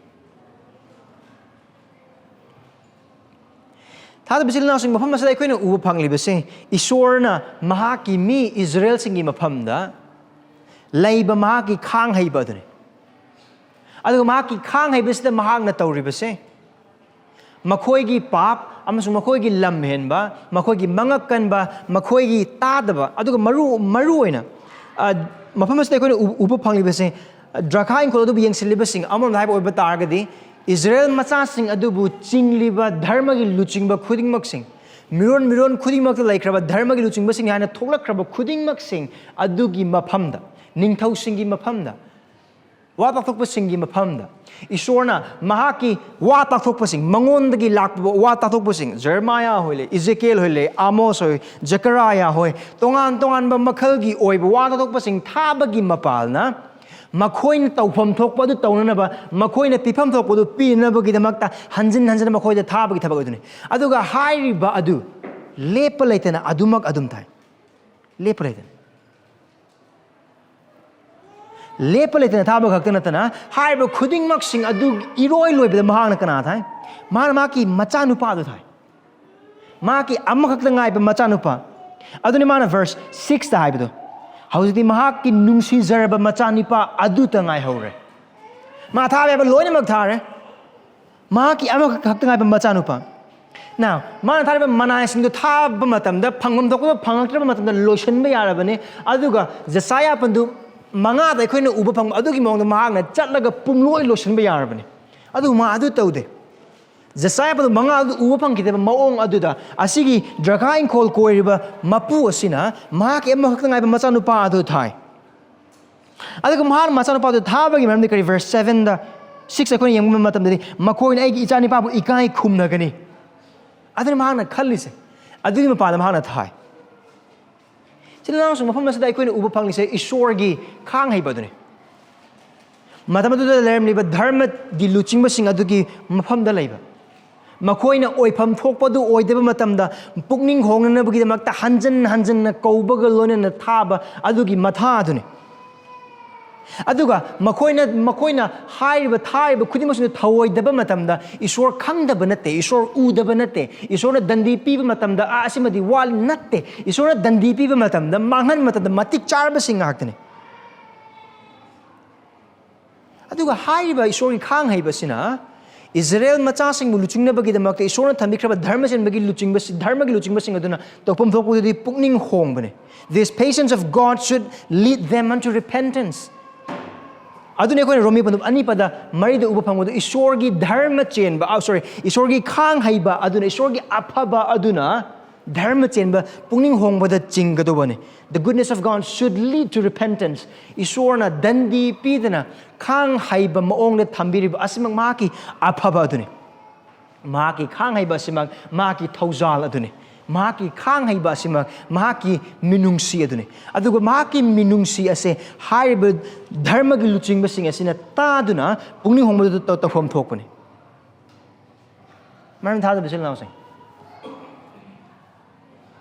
Thada bisil na sing mafam masada ikoy na uwa panglibase isor na Mahakki mi Israel singi mafam da leiba Mahakki khangheiba dune. Adu Mahakki khangheiba sida mahak na tauribase makhoi gi pap amasung makhoi gi lamhen ba makhoi gi mangakkan ba makhoi gi tadaba adu maru oina mafam masada ikoy na uwa panglibase drakhain ko adu biyang silibasing amon hai ba oiba targadi Israel macasing adubu chingliba dharma gi luchingba khudingmak sing miron khudingmak laikraba dharma gi luchingba sing hana thoklakraba khudingmak sing adugi maphamda ningthau singi maphamda wa tathokpa singi maphamda isorna Mahakki wa tathokpa sing mangonda gi lakba wa tathokpa sing Jeremiah hoile Ezekiel hoile Amos hoi Zechariah hoi tongan ba makhal gi oiba wa tathokpa sing thaba gi mapalna Makoin taupam thokpa du taunana ba makoina pipam thokpa du pina ba gidamakta hanjin makoi da thaba gi thaba udune aduga hairi ba adu lepa leitena adumak adum thai lepa leitena thaba ghaktana tana hai ba khuding mak sing adu iroi loi ba mahang na kana thai Mahakki macha nupa du thai Mahakki amma khakta ngai ba macha nupa aduni mana verse 6 da hai ba Hausi Mahakki nungsi zaraba machanipa adu tangai hore. Ma thabe ba loina mak thare. Mahakki ama khaktangai ba machanupa. Now, ma thabe manai sing do thab matamda phangam thokko phangaktra matamda lotion ba yarabane aduga Jesiah pandu manga da khoina uba phang adugi mong da mahak na chatlaga pumloi lotion ba yarabane. Adu ma adu taude. Jesiah pandu manga adu uba phang kite maong aduda asigi drakain khol koiriba mapu asina Mahakki amma khaktangai ba machanupa adu thai aduga mahar machanupa adu thabagi maramdi kari verse 7 da 6 akoni yengma matamdani makoin aigi ichani pa bu ikai khumna gani aduni mahana khallise aduni mapada mahana thai chilana sung mafam nasada ikoina uba phanglise Esorgi khangheiba dune matamadu da lermli ba dharma gi luchingba sing adugi mafam da leiba makoina oifam thokpadu oideba matamda pukning hongnana bagidamakta hanjan na kaubaga lonena thaba adugi matha adune aduga makoina haiba thaiba khudimasuna thawoideba matamda isor khangdaba natte isor udaba natte isorna dandi piba matamda asimadi wal natte isorna dandi piba matamda manghan matamda matik charba singa haktane aduga haiba Esorgi khangheiba sina Israel machasing luchingna bagidamakta isorna thambikraba dharma sen bagi dharma gi luchingba sing aduna topam thokudi pukning hongbane this patience of God should lead them unto repentance adune ko romi pandu ani pada marida uba phangodu Esorgi dharma chen ba Esorgi khangheiba aduna Esorgi aphaba aduna dharma chen ba pukning hongba da chingadobane the goodness of God should lead to repentance isorna dandi pidana khangheiba maong le thambiriba asimang Mahakki aphaba adune Mahakki khangheiba asimang Mahakki thoujal adune Mahakki khangheiba asimang Mahakki minungsi adune aduga Mahakki minungsi ase haiba dharma gi luchingba sing asina taduna pukning hongba da tafom thokpane maram thada bisil naw sing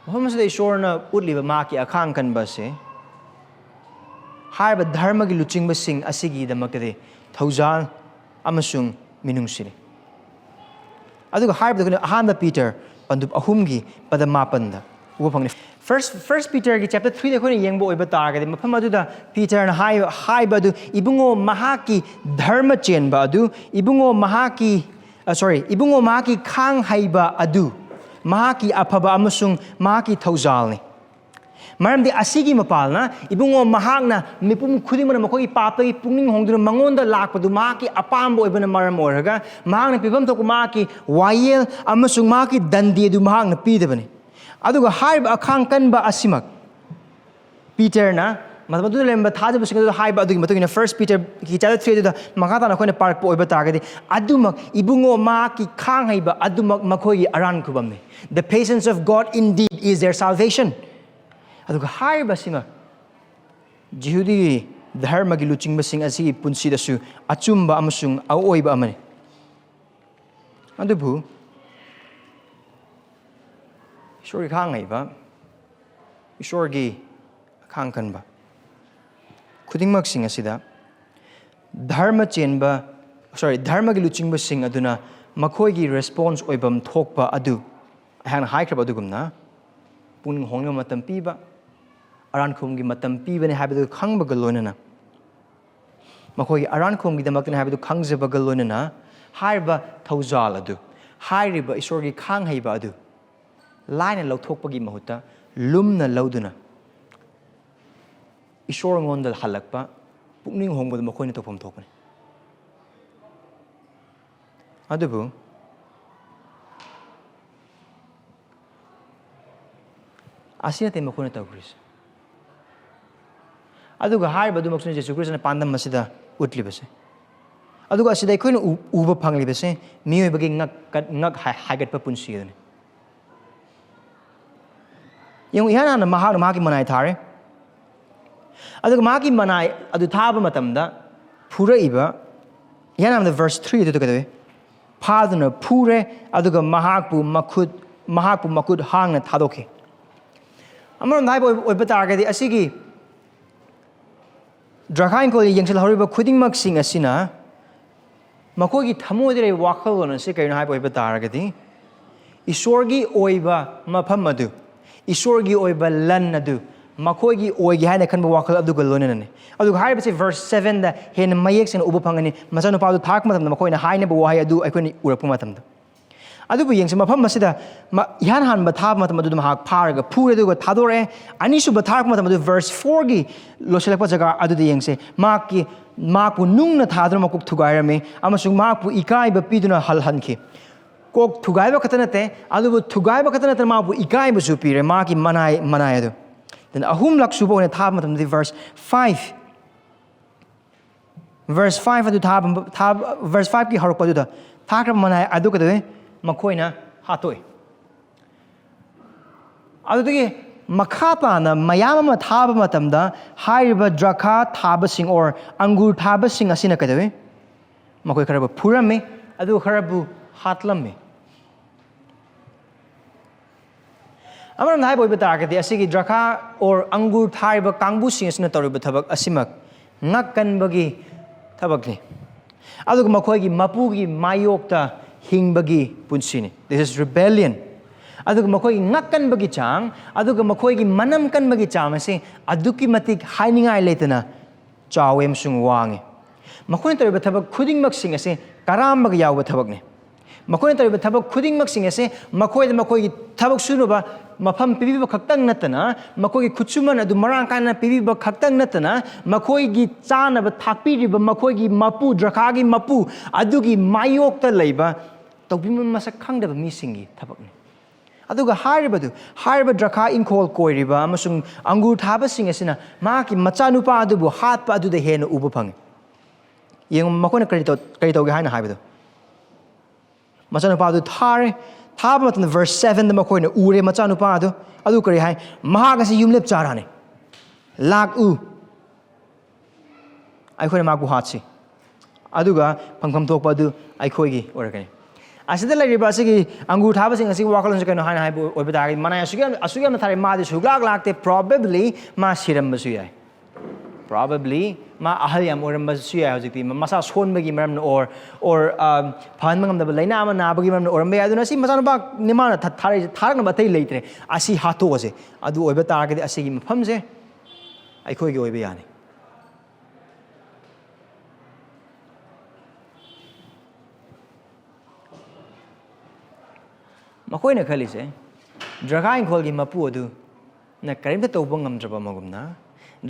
Mafam masada isorna utliba Mahakki akhang kanba se haiba dharma gi luchingba sing asigi damakade thoujal amasung minungsini aduga haiba da ahanda Peter pandu ahumgi pada mapanda uba phangni first Peter gi chapter 3 da khoi yengbo oiba targade mafam adu da Peter na haiba du ibungo Mahakki dharma chenba adu ibungo Mahakki khangheiba adu Mahakki aphaba amasung Mahakki thoujal ni maramdi asigi mapalna ibungo mahakna mipum khudimana makoi papagi pungning hongduna mangonda lakpadu Mahakki apambo ibana maram oraga mahakna pibam thok Mahakki wayel amasung Mahakki dandi du mahakna pidabani aduga haiba akhang kanba asimak Peter na madu lemba thajab sing haiba adugi matugina first Peter ki chapter 3 da makata na koina park po oiba targadi adumak ibungo Mahakki khangheiba adumak makhoi aran kubamni the patience of God indeed is their salvation aduga haiba sima jihudi dharma gi luchingba sing asi punsi dasu achumba amasung aoiba amani adubu Esorgi khangheiba Esorgi akhang kanba khudingmak sing asida dharma gi luchingba sing aduna makhoi gi response oibam thokpa adu han haikraba adugumna puning hongna matam piba aran khum gi matam piba ne habadu khangba galonana makhoi gi aran khum gi damak ne habadu khangjaba galonana haiba thoujal adu hairiba Esorgi khangheiba adu laina lauthokpagi mahuta lumna lauduna Esor ngonda halakpa pukning hongbada makhoi tokpam thokpani adubu asina te makhoi tawkris aduga haiba du maksuna Jesu Christ na pandam masida utlibase aduga asida koina uba phanglibase miyoi bagi ngak haigat pa punsi aduni yung ihana na Mahakki manai thare aduga Mahakki manai adu thaba matamda pura iba ihana na verse 3 adu kadave phaduna pure aduga Mahakpu makut hangna thadokhe amar nai boy oiba targadi asigi drakhain ko yengsel horiba khudingmak sing asina makogi thamoi dire wakhal lon se kaina hai oiba targadi Esorgi oiba mafam adu Esorgi oiba lan adu makhoi oigi haina khanba wakhal aduga lonanani aduga haibase verse 7 da hen mayek sen uba phangani masanu padu thak matam makhoina haina ba wahai adu aikoni urapum matam da adubu yengse mafam masida ihan han ba thab matam adu mahak pharaga phure aduga thadore anisu ba thak matam adu verse 4 gi loselakpa jaga adu de yengse Mahakpu nungna thadra makuk thugairame amasung Mahakpu ikai ba piduna halhanki kok thugaiba khatanate adubu thugaiba khatanate Mahakpu ikai ba supire Mahakki manai adu then ahum lak subo ne thab matam the verse 5 adu thab verse 5 ki harok padu da thakra manai adu kadave makhoina hatoi adu de makhapa na mayama thaba matam da haiba drakha thaba sing or angur thaba sing asina kadave makhoi kharabu phurame adu kharabu hatlamme amar nai boy batargadi asigi drakha or angur thaiba kangbu sing asina toriba thabak asimak ngakkan bagi thabakni aduga makhoi gi mapugi mayokta hingbagi punsini this is rebellion aduga makhoi ngakkan bagi chang aduga makhoi gi manam kan bagi chang ase aduki matik hainingai letana chawem sung wange makhoi toriba thabak khudingmak sing ase karam bagi yawa thabakni makhoi toriba thabak khudingmak sing ase makhoi gi thabak sunuba mafam pibiba khaktang natana makhoi gi khuchuman adu marang kana pibiba khaktang natana makhoi gi chana ba thakpiriba makhoi gi mapu drakha gi mapu adugi mayokta leiba tobim masak khangdaba mi singi thabakni aduga hariba drakha inkol koiriba amasung angur thaba sing asina maki machanupa adubu hatpa aduda hena uba phangi yeng makhoi na kari tawge haina haibado machanupa adu thaba matna verse 7 da makhoi na ure machanupa adu kari hai mahak asi yumlep charane lak u aikhoi maku hatsi aduga phangpham thokpa adu aikhoi gi orakani asida lariba asigi angur thaba sing asigi wakalon se kano haina hai oiba dagi manai asugam na thare ma de suglak lakte probably ma siram basu yai probably ma ahal yam oram basu yai hojikti masa sonbagi maram or phan mangam da laina ama na bagi maram oram ya aduna si masana ba nimana tharak na batai leitre asi hato ase adu oiba targadi asigi mafam se aikhoi gi oiba yani makhoi na khali se drakha inkol gi mapu adu na karimta tawba ngamdraba magumna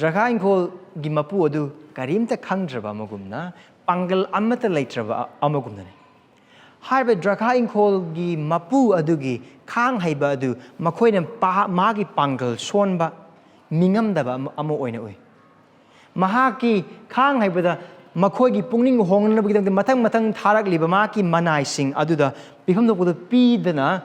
drakha inkol gi mapu adu karimta khangdraba magumna pangal amata leitraba amagumna ne haiba drakha inkol gi mapu adugi khangheiba adu makhoina magi pangal sonba mingamdaba amo oina oi Mahakki khangheiba makhoigi pukning hongnabagidam mathang tharakliba maki manai sing aduda pifamdokpoda pidana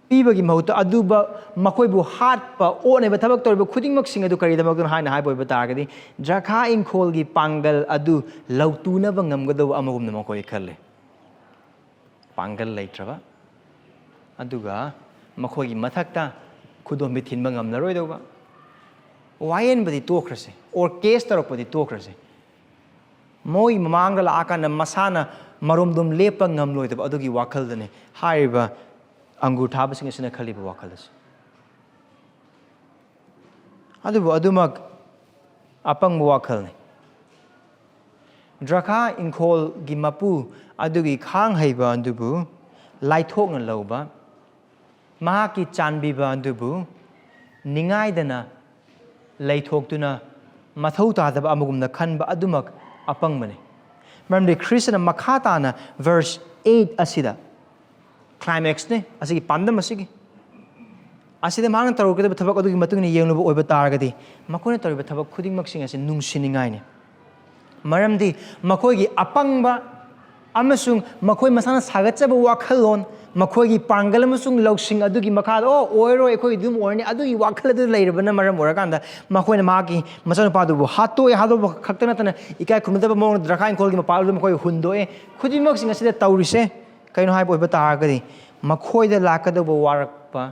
pibagi mahuta aduba makhoibu hatpa oneba thabak toriba khudingmak sing adu karidamakdun haina haiboiba targadi drakha inkol gi pangal adu lautunaba ngamgadaw amagumna makhoi khalle pangal leitraba aduga makhoigi mathakta khudom bithinba ngamnaroidoba wayen badi tokrase or case taropadi tokrase moi mamanga la akana masana maromdum lepa ngamloidaba adugi wakhaldane haiba angur thabasing asina khaliba wakhalas adubu adumak apang wakhalne drakha inkol gi mapu adugi khangheiba andubu laithokna louba Mahakki chanbiba andubu ningaidana laithoktuna mathau tadaba amagumna khanba adumak apangmane maramde Krishna makhatana verse 8 asida climax ne asigi pandam asigi asida mang tarukada thabak adugi matungni yengluba oiba taragadi makone tariba thabak khudingmak sing ase nungsiningai ne maramdi makoigi apangba amasung makoi masana sagatchaba wakhalon makhoigi pangal amasung lausing adugi makha oiro ekhoi dum orni adugi wakhal adu leirabana maram orakanda makhoina magi masana padubu hatoi hadoba khaktana tana ikai khumdaba mong drakha inkol gi mapalu makhoi hundoe khudimok sing asida taurise kaino haibo oiba taragadi makhoida lakadaba warakpa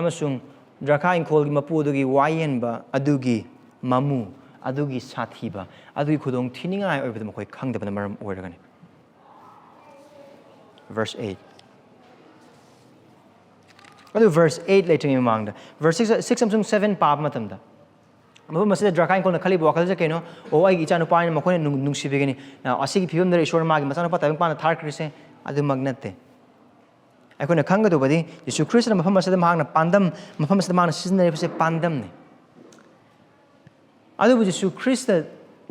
amasung drakha inkol gi mapu adugi wayenba adugi mamu adugi sathiba adugi khudong thiningai oibada makhoi khangdabana maram oiragani verse 8 adu verse 8 later in mangda verse 6 amsung 7 pab matamda mabu masida drakha inkol na khali wakal je kaino o ai icha nupa ni makhone nungsibegani asigi phibam dare ishwar magi masana pa tabang pa na thar krise adu magnate aikona khanga do badi Yesu Christ na mafam masida mahang na pandam mafam masida mahang na season se pandam ne adu Yesu Christ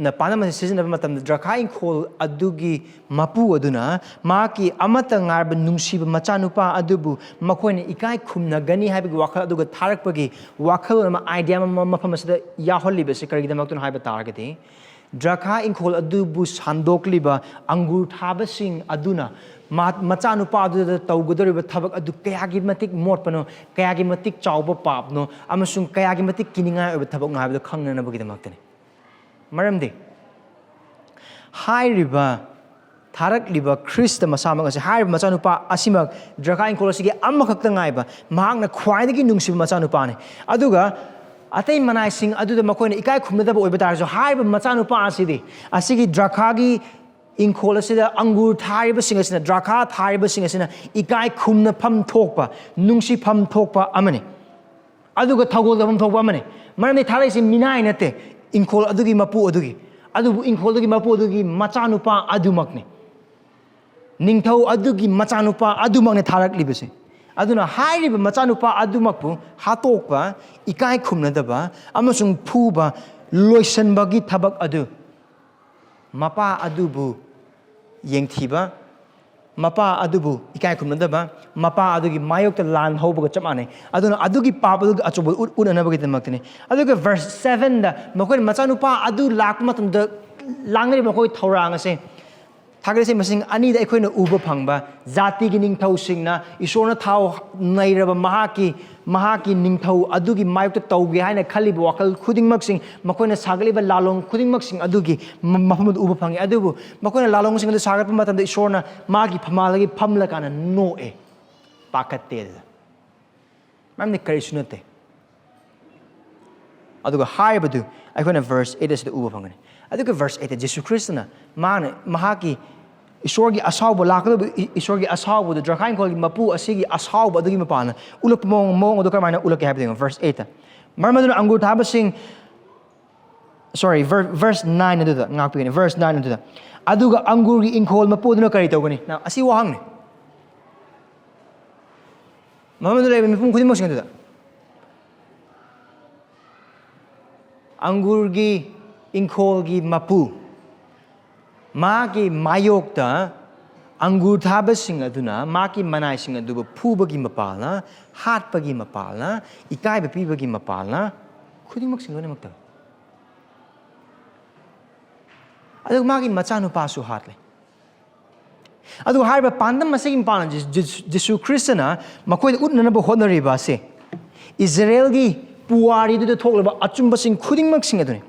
na pandam se season na matam drakha inkol adugi mapu aduna maki amata ngarba nungsiba machanupa adubu makhone ikai khumna gani haibagi wakhal aduga tharakpagi wakhal ma idea mafam masida yaholliba se karigidamakton haiba targati drakha inkol adubu sandokliba angur thabasing aduna machanupa adu taugodoriba thabak adu kayagi matik motpano kayagi matik chauba papno amasung kayagi matik kiningai oba thabak ngaiba khangnana bagidamakten maramdi hairiba tharakliba Christ masamang ase hairiba machanupa asimak drakha inkol asigi amakhakta ngaiba mahakna khwaidagi nungsiba machanupa ne aduga atai manai sing aduda makoina ikai khumnadaba oiba tarjo hairiba machanupa asidi asigi drakhagi inkol asida angur thariba sing asina drakha thariba sing asina ikai khumna pham thokpa nungsi pham thokpa amane aduga thagol pham thokpa amane marami tharai si minai nate inkol adugi mapu adugi adubu inkol adugi mapu adugi machanupa adumakne ningthau adugi machanupa adumakne tharaklibase aduna hairiba machanupa adumakpu hatokpa ikai khumnadaba amasung phuba loisanbagi thabak adu mapa adubu yengthiba mapa adubu ikai khumnadaba mapa adugi mayokta lan hobaga chamane aduna adugi pap adugi achobo unanabagi tamaktene aduga verse 7 da makoi machanupa adu lakmatamda langri makoi thorang ase thagre masing ani da ekhoina uba phangba jati gi ningthau singna isorna thau nairaba mahakki ningthau adugi mayokta tauge haina khaliba wakal khudingmak sing makoina sagaliba lalong khudingmak sing adugi mafamud uba phangi adubu makoina lalong sing adu sagat matamda isorna magi phamalagi phamla kana noe pakatte mamni karisunate aduga haibadu aikona verse 8 asida uba phangani aduga verse 8 Jesus Christ na mana Mahakki Esorgi asauba lakado Esorgi asauba the drakha inkol mapu asigi asauba adugi mapana ulap mong adu kamana ulak habding verse 8 marmadun angur thabasing sorry verse 9 adu ngakpini verse 9 adu aduga angur gi inkol mapu duna kari tawgani na asi wahang ne marmadun lebe mipum khudimok sing adu angur gi inkol gi mapu magi mayokta angur thabasing aduna maki manaising aduba phubagi mapalna hatpagi mapalna ikaiba pibagi mapalna khudingmak sing lone makta adu magi machanu pasu hatle adu harba pandam masing palan Jesu Kristna makoi utna ba honari ba se Israel gi puari du thoklaba achumba sing khudingmak sing adune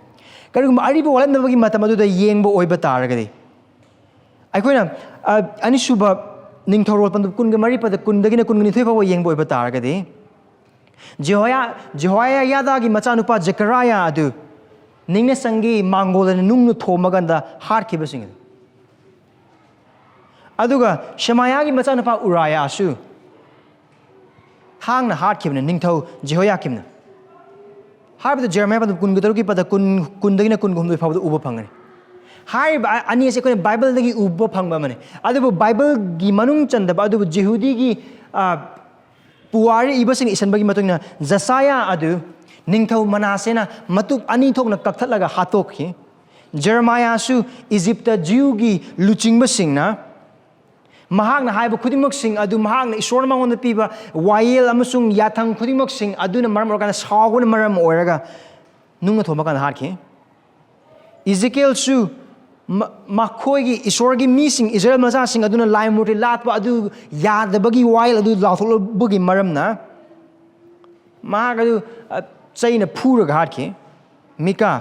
karigum ariba walam nabagi matamadu da yengba oiba taragadi aikoina anisuba ningthorol pandu kun ga mari pada kun dagina kun ni thoi fawa yengba oiba taragadi Jehoya yada gi machanupa Zechariah adu ningna sangi mangola nungnu thomaganda harkiba sing aduga Shemaya gi machanupa Uriah asu hangna harkibna ningthau Jehoiakimna harba Jeremiah pada kun gutaru ki pada kun dagina kun gumdu fawa uba phangani harba ani se ko Bible dagi uba phangba mane adu Bible gi manung chanda ba adu Jehudi gi puari ibasing isan bagi matungna Josiah adu ningthau Manasena matuk ani thokna kakthatlaga hatokhi Jeremiah su Egypt Jew gi luchingba singna Mahakna haiba khudimok sing adu mahakna isor mangonda piba wael amasung yathang khudimok sing aduna maram organa sawgun maram oraga nungna thoma kan harki Ezekiel su makhoi gi Esorgi missing Israel maza sing aduna lai murti latba adu yadabagi wael adu laithokna maram na maga adu chaina phuraga harki Mika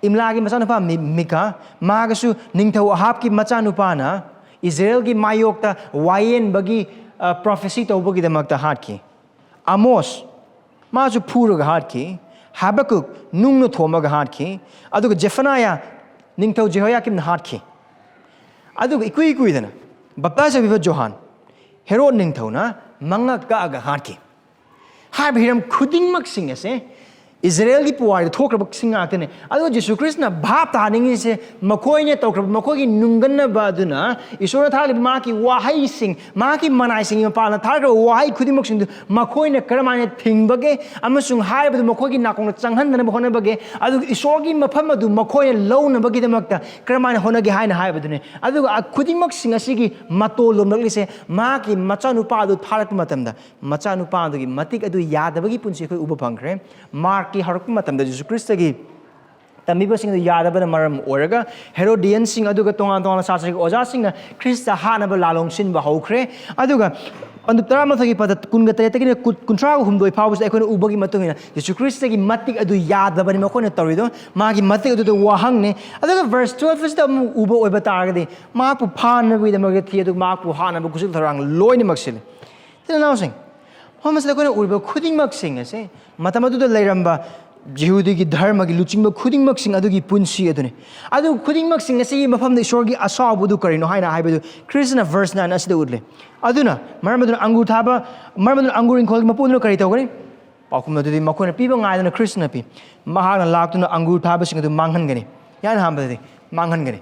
imlagi machanupa Mika maga su ningthau Ahab ki machanupa na Israel ki mayokta wayen bagi prophecy tawbagi damakta hatki Amos masu phuraga hatki Habakkuk nungno thomaga hatki aduga Zephaniah ningthau Jehoiakim na hatki aduga ikui dana baptize biba Johan Herod ningthau na mangak ka aga hatki har hiram khudingmak sing ase Israel ki puari thokrab sing atene adu Jesu Krishna bhap taningi se makoi ne tokrab makoi ki nunganna baduna isora thali ma ki wahai sing ma ki manai sing ma pala thar wahai khudimok sing makoi ne karamane thingbage amasung haibadu makoi ki nakong changhan na bahona bage adu isorgi mafam adu makoi ne lowna bagi damakta karamane hona gi haina haibadu ne adu khudimok sing asigi matolom lakli se ma ki machanu pa adu tharat matamda machanu pa adu gi matik adu yadabagi punsi khoi uba phangkre mark ki harukma matamda Jesu Krista gi tamiba sing yadabana maram oraga Herodian sing aduga tonga sasari oja sing Krista hanaba lalong sin ba hokre aduga andu taramathagi pada kunga tayatagi kuntra humdoi phawus ekona ubagi matungina Jesu Krista gi matik adu yadabani makona tawrido magi matik adu wahang ne aduga verse 12 is the uba oiba taragadi Mahakpu phana wi the magati adu Mahakpu hana ba kusil tharang loini maksil tena sing homas la kona urba khuding mak sing ase matamadu da lairamba Jehudi gi dharma gi luchingba khuding mak sing adugi punsi adune adu khuding mak sing ase mafam da Esorgi asabu du karino haina haibadu Krishna verse 9 asida udle aduna maramadu angur thaba maramadu angur in khol mapunu kari tawgani paokhum adu makona piba ngaiduna Krishna pi mahana laktuna angur thaba sing adu manghan gani yan hambadi manghan gani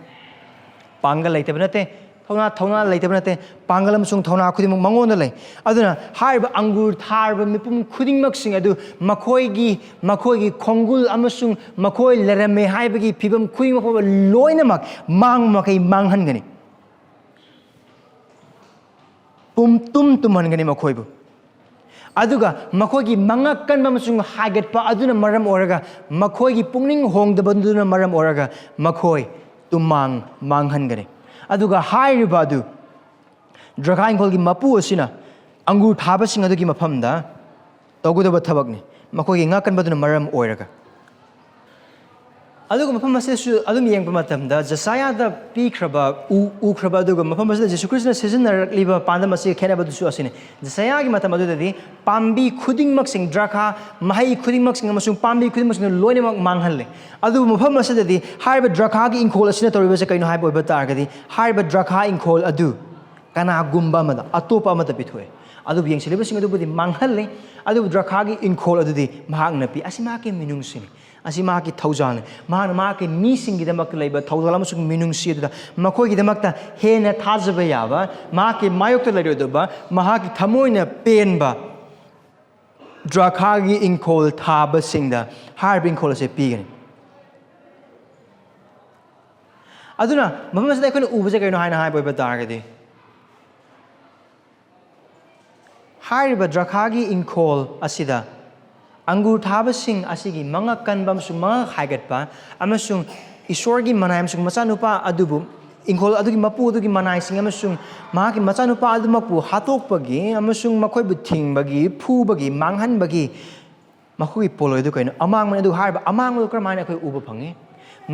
pangal laitabnate thona leitabnate pangal amasung thona khudimuk mangonda lei aduna haiba angur tharba mipum khudingmak sing adu makoi gi khongul amasung makoi lerame haibagi phibam khudingmak paba loinamak makai manghan gani tumhan gani makoibu aduga makoi gi mangakkan amasung hagatpa aduna maram oraga makoi gi pukning hongdabaduna maram oraga makoi manghan gani aduga hairiba adu drakain khol gi mapu asina angur thaba sing adu gi mafamda togudaba thabakni makoi gi ngakan baduna maram oiraga aduga mafam asesu adum yengpa matamda Josiah da pikraba ukraba aduga mafam asida Jesu Krishna sizinnarakliba pandam ase khenaba dusu asine Josiah gi matam adudadi pambi khudingmak sing drakha mahai khudingmak sing amasung pambi khudingmak sing loinemak manghanle adu mafam asidadi haiba drakha gi inkhol asina toriba se kaino haiba oiba targadi haiba drakha inkhol adu kana gumba mada atopa mata pithoe adu yengsileba sing adu budi manghalle adu drakha gi inkhol adudi mahakna pi asima ke minung sini asi mahakki thoujal mahakki mi singi damak leiba thoujal amasung minung si adu makoi gi damakta hena thajaba yaba mahakki mayokta leirodoba mahakki thamoina penba drakha gi inkhol thaba singda harb inkhol ase pigani aduna mafam asida akhona ubase kaino haina hai boiba targadi hariba drakhagi inkol asida angur thabasing asigi manga kanbam su manga haigatpa amasung Esorgi manai amasung machanupa adubu inkol adugi mapu adugi manai sing amasung mahaki machanupa adumakpu hatokpagi amasung makhoi bu thingbagi phubagi manghanbagi makhoi poloi du kaino amang man adu hariba amang du kramana khoi uba phangi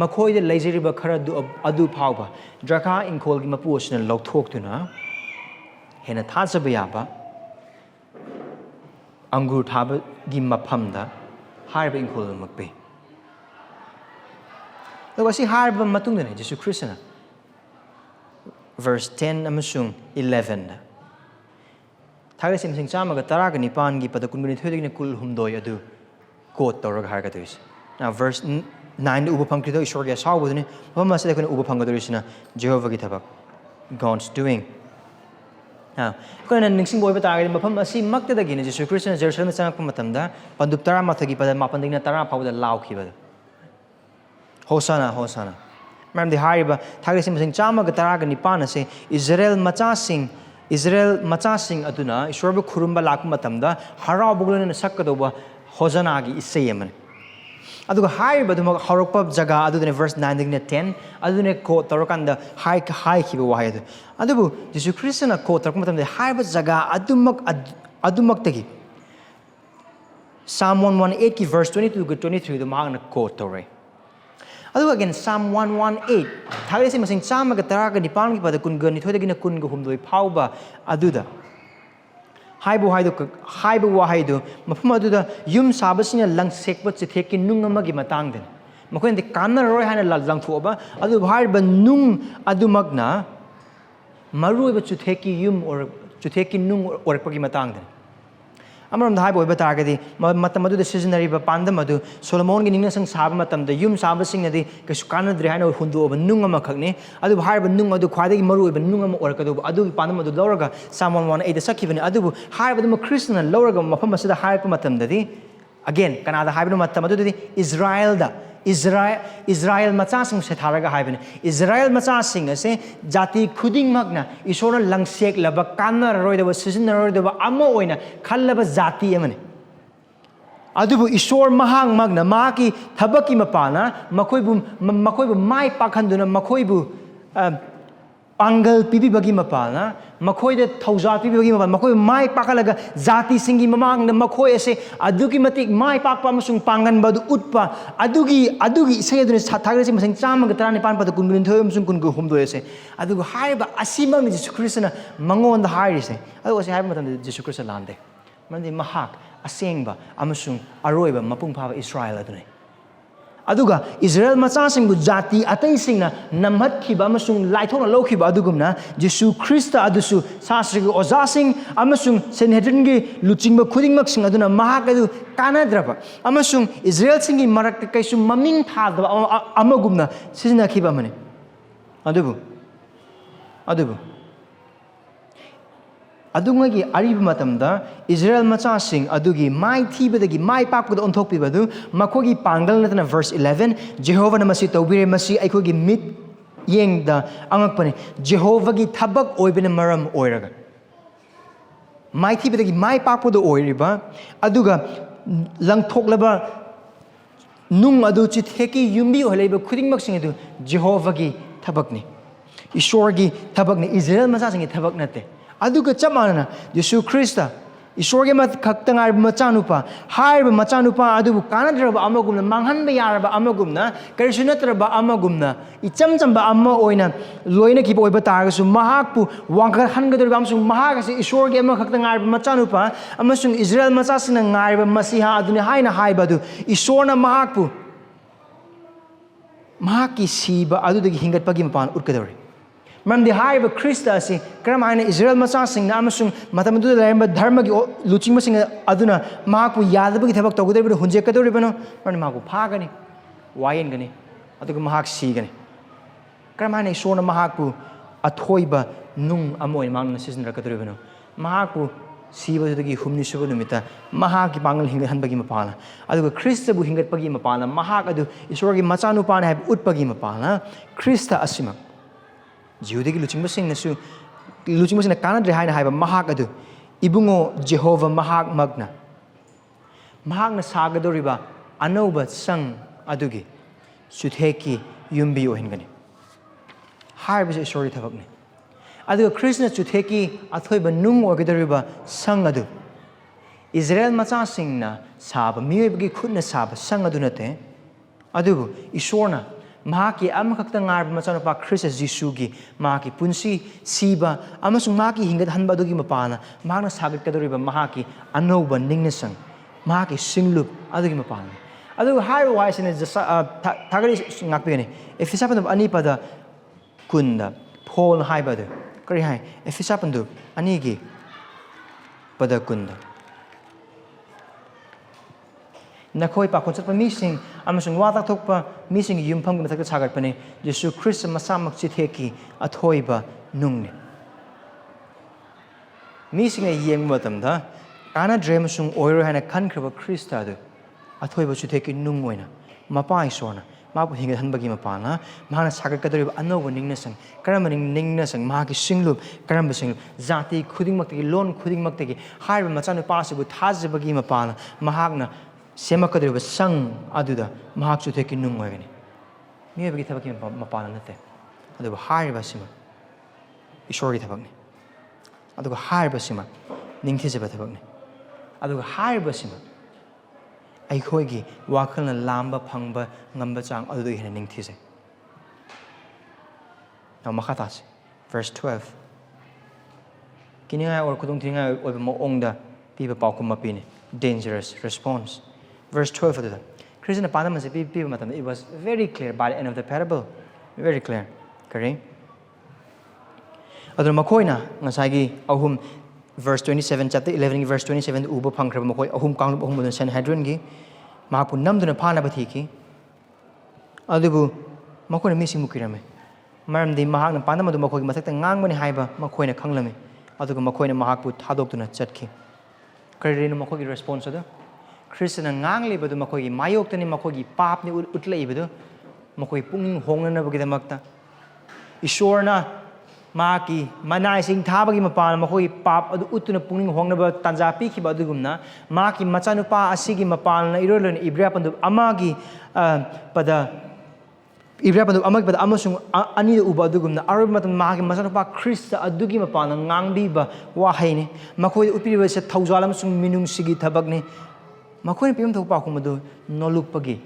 makhoi de leijeriba khara du adu phauba drakha inkol gi mapu osina lauthokduna hena thasaba yaba angur thaba gi maphamda hariba inkol makpe Lalu si harba matung dene Jesus Christna verse 10 amasung 11 Thagre sim sing chama ga tara ga nipan gi pada kunbuni thoi ne kul humdoi adu quote torag har ga tois now verse 9 uba phang krito Esorgi saw budune mama se dekone uba phang ga toisina Jehovah gi thabak God's doing now kona ningsing boy bata ga mafam asi makta da gi ne Jesus Christna Jerusalem changak matamda pandup tara mathagi pada mapanding na tara phawda law khiba Hosanna, Hosanna. Madam the Hariba, Thagresim Sing Chama Gataraga Nipana say Israel Machasing Aduna, Esorbi Kurumba Lakmatamda, Harabulun and Sakadoba, Hosanagi is Sayaman. Adu Hariba Harokpa Jaga, Adu in verse 9 10, Adune quote Torokanda High Kiba Waheida. Adubu, Jesus Christian quote Torkomatam the Hariba Jaga Adumaktagi. Psalm 118 verse 22 to 23, the Mahakna quote Torre. Adu again Psalm 118 thagre se masing chama ga taraga nipan gi pada kun gani thoida gina kun ga humdoi phauba aduda haibu wahaidu mafum aduda yum sabasina lang sekpa chitheki nung amagi matang den makoin de kanna roi hana lang thoba adu bharba nung adumagna marui ba chitheki yum or chitheki nung orpagi matang den Amaram the high boy batagadi, Matamadu the seasonary pandamadu, Solomon getting some sabamatam, the yum sabasing the Kashukana Drihano Hundu of Nungamakagni, Adu Harba Nunga do Quadi Maru, Nungam or Kadu, Adu Panamadu Loraga, someone 1 8 the Sakivan, Adu Harba the Christian and Loraga, Mapamasada Harpamatam the again, Canada Hybermatamadu, Israel Matasing Setaraga Hyben, Israel Matasing, I say, Jati Kuding Magna, Isora Langsek, Labakana, Roy, there was season, there was Amoina, Kalaba Zati Yemeni. Adubu Isor Mahang Magna, Mahakki, Tabaki Mapana, Makoibu, my Pakhanduna, Makoibu, Angal Pipi Bagi Mapana, Makoi the thoujal Pipi Bagi Mapana, Makoi, my Pakalaga, Zati Singi Mamang, the Makoi say, Adugimatik, my Pakpamasung Pangan Badu Utpa, Adugi, say the Tagresim saying Sama Gatani Panpa the Kungun Sung Kungu Humdo say, Adugu Haiba, Asima is Christian, Mango on the Hari say, I was having the Jesus Christian Lande. Mandi Mahak, Asingba, Amasung, Aroiba, Mapung Pava Israel Adune. Aduga Israel Machasing Jati Ataisingna Namhatki Amasung Laithokna Lokhiba Adugumna Jesu Christa Adusu Sasri Ozasing Amasung Sanhedringi Luchingba Kudingmaksing Aduna Mahakadu Kanadraba Amasung Israel Singi Marak Kaisu Maming Thadaba Amagumna Sizna Kibamane Adubu Adungagi Ariba Matamda, Israel Machasing, Adugi, my Tibadagi, my Pakud on top Pibadu, Makogi Pangal Natana verse 11, Jehovah Namasi Tobire Masi, Aikogi mit Yeng the Angakpani, Jehovah gi Tabak Oibin Maram Oiraga. My Tibadagi, my Pakud Oiriba, Aduga Langtoklaba Nung Aduchi Heki Yumbi or Labor Kuding Maxing to Jehovah gi Tabakni, Esorgi Tabakni, Israel Machasing Tabaknate. Aduga chamana Jesu Christa Esorgi mat kaktangar machanupa harba machanupa adu kanadraba amagumna manghanba yaraba amagumna karishinatraba amagumna ichamchamba amma oina loina kipa oiba targasu Mahakpu wangkar hangadurba amsung Mahakasi Esorgi amma kaktangar machanupa amasung Israel machasina ngarba masiha adune haina haibadu Esorna Mahakpu Mahakki siba adudagi hingatpagi mapan utkadori Mam the high of Christa si Karam Israel Machasing Amasung Matamadu Dharma Luching Aduna Mahakpu Yadabu Tabak Togu Hunjekadoribano Maku Pagani Wayan Gani Adu Mahak Sigani Karam Sona Mahakpu Atoiba Nung Amoy Mountain Season Rakadrivano Mahakpu Sibadagi Humnisuba Numita, Mahakki Bangal Hingat Mapana, Adu Christa Hingat Pagi Mapana, Mahakadu, Esorgi Matsanupan have Utpagi Mapana, Christa Asima. Judiki Luchimusing Nasu, Luchimus in a Canada Haina have a Mahakadu, Ibungo Jehovah Mahak Magna. Mahakna Sagadoriba, Anoba Sang Adugi, Suteki Yumbi Ohingani. Harvest is short of Adu Krishna Suteki, Athoiba Nung or Gedariba Sang Adu. Israel Matsasingna, Sab, Mibi Kudna Sab, Sangadunate, Adu, Ishorna, Mahakki Amakaktangar Matsanapa Christus Jisugi, Mahakki Punsi, Siba, amasung Mahakki Hingat Hanbadugi Mapana, Magna Sagat Kadoriba Mahakki, Anoba Ningnesang, Mahakki Singlup, Adugi Mapana. Adu higher wise in the Tagari Nakpini. If it's happened of Anipada Kunda, Paul Haibadu, Kari Hai, if it's happened to Anigi Pada Kunda. Nakoi pa concert missing, amasung wata tokpa missing yumpang na tagat sagat pane, Jesu Christ masamak chitheki athoiba nungni. Missing a yeng matam da, Kana dremasung oiro hana kankraba Christadu, athoiba chitheki nungwena, Mapai sona, Mapu hinga hanbagi mapana, Mahana sagat kadriba anowa ningnasang, Karamaning ningnasang, Mahaki singlup, Karamba singlup, Zati, Kuding Maktaki, Lon Kuding Maktaki, Hire Matsanu Pasibu, Tazabagi mapana, Mahagna. Semakadriba sang aduda mahaksu teki nungwagani. Miya bagi tabaki mapana nate. Aduba hari basima. Esorgi tabakni. Aduba hari basima. Ningthiziba tabakni. Aduba hari basima. Aikhoigi wakalna lamba phangba ngamba chang aduda hina ningthize. Now makhatasi. Verse 12. Kininga or kudung tinga oiba mo ongda piba paokhum mapini. Dangerous response. Verse 12 of the Christian Panama it was very clear by the end of the parable. Very clear. Correct? Other Makoina, Nasagi, Ahum, verse 27, chapter 11, verse 27, Uba Pankra Makoi, Ahum Kang Ahum and Sanhedrin, Mahakpu Namduna Panabatiki, Adubu, Makona missing Mukirame. Maram the Mahakna Panama to Makoi, Matak Nangmani Haiba, Makoina Kanglami, Adugu Makoina Mahakpu Thagatlu Chatki. Correct? Makogi response to the Christian and Nangli, but Makogi, Mayokani Makogi, Papni Utlay, Makoi Pukning hongu adugidamak. Ishorna, Mahakki, Manai Tabagi Mapan, Makoi Pap, Utuna Pukning hongu Tanzapiki Badugumna, Mahakki Matsanupa, Asigi Mapan, Irolin, Ibrapandu, Amagi, Pada Ibrapandu, Amag, but amasung Ani Ubadugumna, Arabatan Mahakki Matsanupa, Christa, Adugi Mapan, Nangbiba, Waheina, Makoi Upi said thoujal amasung Minung Sigi Tabagni. Makoi Pim to Pakumadu, no look pagi.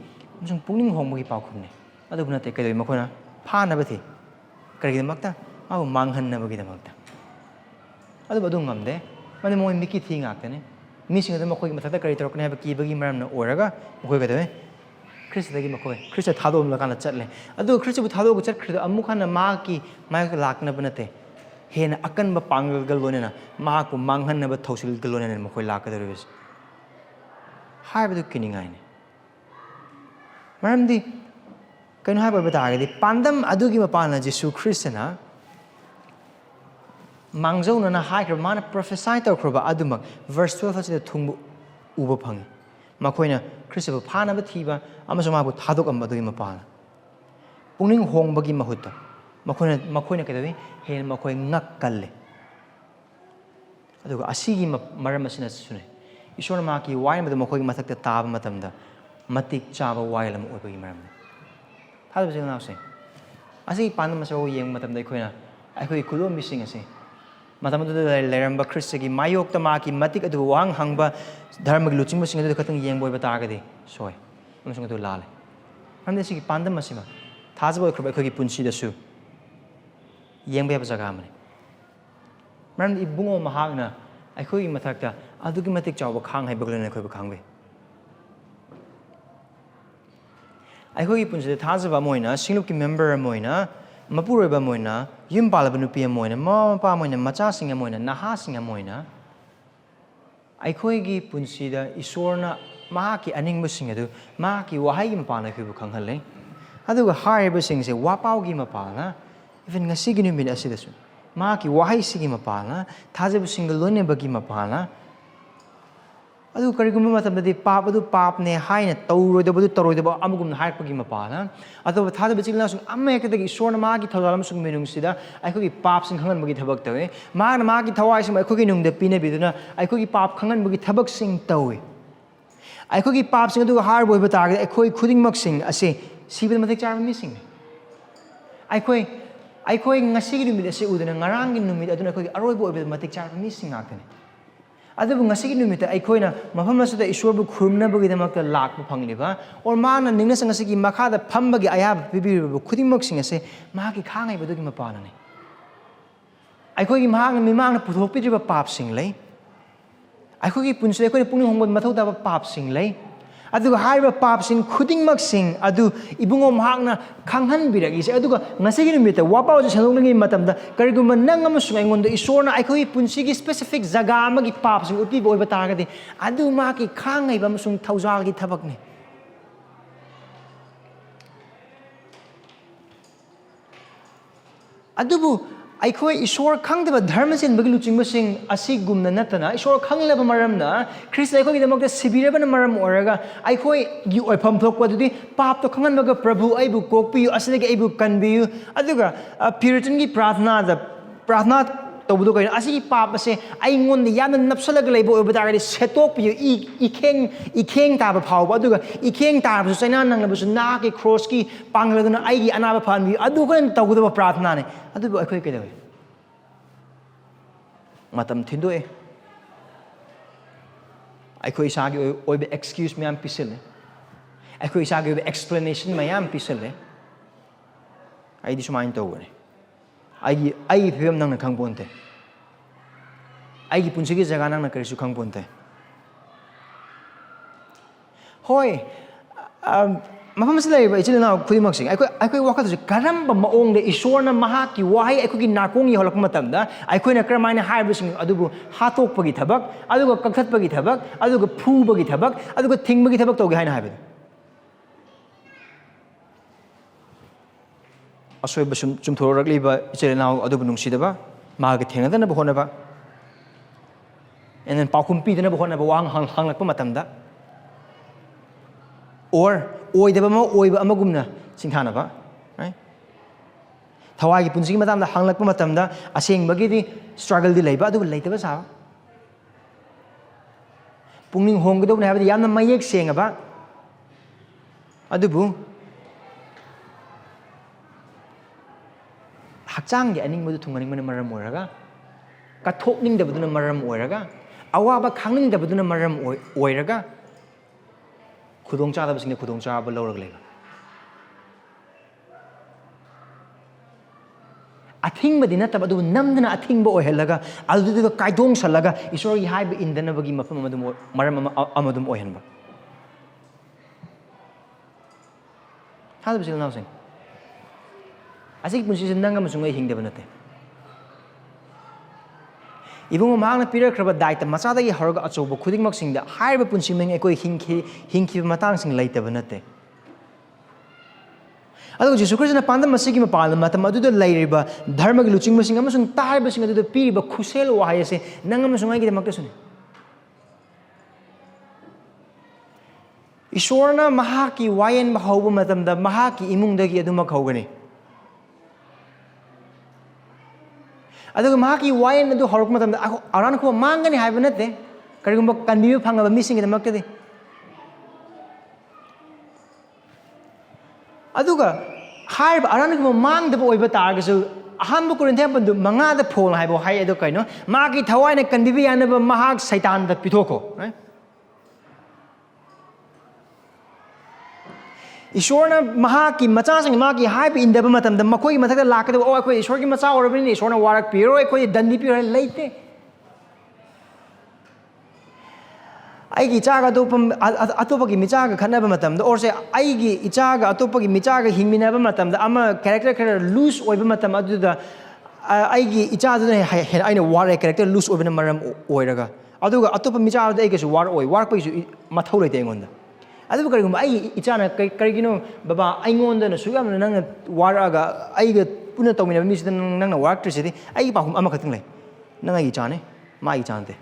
Some Pukning hongu paokhum. Aduguna take a Makona, Panabati. Karidamakta, our Manghan never get a makta. Adubadungam de, when the more Mickey thing actane, missing the Makoi Mataka can have a key bagi maram oraga, Mokogade, Christa Makoi, Christa Tado Lakana Chatle. Adu Christa with Tado Chat, Amukana Mahakki, Michael Lakna Benate. Hen Akan Bapangal Galonina, Mahakpu Manghan never thoujal Galon and Mokoi Laka the rivers. Harvard Kiningain. Maramdi can have a batagadi, Pandam Adugimapana Jesu Christina Mangzon and a hiker man prophesied to Kroba Adumak, verse 12 of the Tumbu Ubapang. Makoina, Christopher Panabatiba, Amazon Tadokam Badugimapana. Pukning hong bagi mahuta. Makoina Kadavi, Hen Makoi Nakale. Aduga Asigi Maramasina Sune. Ishor Mahakki, why the Makoi Matak the Tab Matamda, Matik Chava Wilam Ubagi Maram. How does it now say? I see Panamaso young Matam de Quina. I could Kulo missing a say. Matamadu Leramba Christagi, Mayok the Maki, Matik adu Wang Hangba, Dharmagluchim was the cutting young boy batagadi. Soy. I'm going to Lale. I'm the Siki Pandamasima. Tazabo Krabaki Punchi the Su. Young Babazagamani. Ram Ibungo Mahagna. I could matakta, adugimatic job of khangheiba and khangheiba. I could put the Tazava Moina, Singluki member Moina, Mapureba Moina, Yumpalabanupi Moina, Mama Moina, Machasing a Moina, Nahasing a Moina. I could give Punsida, Isorna, Mahakki, and Ingmusingadu, Mahakki, Waheida Pana Kubukanghale. I do a higher sing say, Wapau Gimapana, even Nasiginu Acidasun. Mahakki wahai sigi mapana thajabu single lone bagi mapana adu karigum matamdadi pap adu pap ne haina tauroidabadu tauroidaba amugum hairpagi mapana adu thajabu chilna sung amma ekadagi isor na magi thoujal sung menung sida aikogi pap sing khangan bagi thabak tawe mana magi thawai sing aikogi nungda pina biduna aikogi pap khangan bagi thabak sing tawe aikogi pap sing adu har boi bata aikoi khuding mak sing ase sibel matik char mi sing aikoi ngasi gi numit ase udana ngarang gi numit aduna aikogi aroi bo obe matik char mi sing akane adu ngasi gi numit aikoina mafam asada isor bu khurumna bagi damak ta lak bu phangli ba or mana ningna sang ase gi makha da pham bagi ayab bibi bu khuding mak sing ase ma gi khangai bu gi mapana ne aikogi mahang mi mang na puthok pi ba pap sing lei aikogi punse aikoina pungni hongbon mathau da pap sing lei aduga haiba pap sing khuding mak sing adu ibungo mahakna khanghan biragi se aduga ngasi gi numit wapa je sanongi matam da karigum nang amasung aingonda isorna aikoi punsi gi specific jaga amagi pap sing uti boi bata ga de adu ma ki khangai ba amasung thoujal gi thabak ne adubu aikoi isor khangdeba dharma sin bagi luchingba sing asi gumna natana isor khangleba maramna krishna aikoi gi damakta sibireba na maram oraga aikoi gi oipham thokpa dudi pap to khangan baga prabhu aibu kokpi asine gi aibu kanbiu aduga puritan gi prathna tawbudo kai asi gi pap ase aingon ni yana napsalaga leibo obata ga setok pi ikheng ta ba phau aduga ikheng ta ba chaina nang ba na ki cross ki pangladuna ai gi anaba phan bi adu kan tawbudo ba prathna ne adu aikoi kai dewe matam thindoe aikoi sa gi oibe excuse me am pisel aikoi sa gi explanation mayam pisel ai di sumain tawne ai phim nang na khangponte ai gi punsi gi jaga nang na karisu khangponte hoi mafam se leiba ichil na khudimak sing aikoi wakha tu karam ba maong de isor na mahakki wahai aikoi gi nakong gi holak matam da aikoi na kramaina haiba sing adubu hatok pagi thabak aduga kakhat pagi thabak aduga phu pagi thabak aduga thing pagi thabak togi haina haiba asoi basum chumthor rakliba ichil na adubu nungsidaba maga thengadana ba honaba and then paokhum pi dana ba honaba wang hanglakpa matam da or oidaba ma oiba amagumna singthanaba right thawai gi punsi gi matam da hanglakpa matam da aseng bagi di struggle di leiba adu leitaba sa pungning honggadau na habadi yamna mayek sengaba adubu hakchang gi aning modu thunganing mana maram oraga kathokning da buduna maram oraga awaba khangning da buduna maram oraga khudong cha da basing khudong cha ba lorag lega athing badina tab adu namdana athing ba ohelaga aldu da kaidong salaga isori haiba indana bagi mafam amadum maram amadum ohenba hada bisil now sing asik punsi sendanga masungai hingdeba nate ibung mahangna pirakraba daita machada gi harga achoba khudingmak singda haiba punsi meng ekoi hingki matang sing laitaba nate adu jesu krishna pandam masigi mapal matam adu lairiba dharma gi luching masing amasung taiba sing adu piriba khusel wahai ase nangam sungai gi damakta sune isorna mahakki wayen ba hauba matam da mahakki imung dagi aduma khaugani aduga mahakki wayen adu horok matam da aran ko manggani haiba nate karigumba kanbiu phangaba missing gi damakta di aduga haiba aran ko mang da oiba targasu ahanbu kurin thempandu manga da phol haibo hai adu kaino magi thawai na kanbibi yanaba mahak saitan da pithoko right Isorna mahakki macha sing mahakki haiba indaba matam da makoi mathak da lakada o akoi isor gi macha orabini isorna warak piro akoi dandi piro leite aigi chaga dopam atopagi michaga khanaba matam da orse aigi ichaga atopagi michaga hingminaba matam da ama character khara loose oiba matam adu da aigi icha du aina ware character loose oiba maram oiraga aduga atopa micha da aigi su war oi war pai su mathau leite ngonda adu karigum ai ichana karigino baba aingonda na sugam nang waraga aiga puna tawmina mi sida nang na work tricity ai paokhum ama khating lai nang ai chane mai chante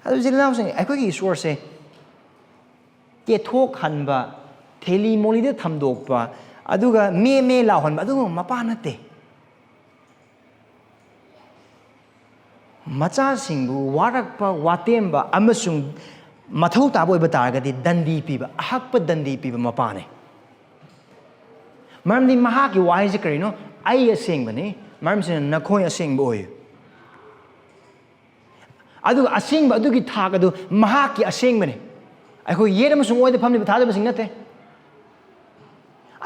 adu jilna sing ai khoi gi iswar se ke thok hanba theli moli de thamdok pa aduga me la hon adu mapa nate macha singbu warakpa watemba amasung mathau tabo iba targadi dandi piba ahakpa dandi piba mapane maramdi mahaki wise karino ai asing bani maram sin nakhoi asing boy adu asing ba adu gi thak adu mahaki asing bani ai khoi yedam sung oi de phamni thada ba sing nate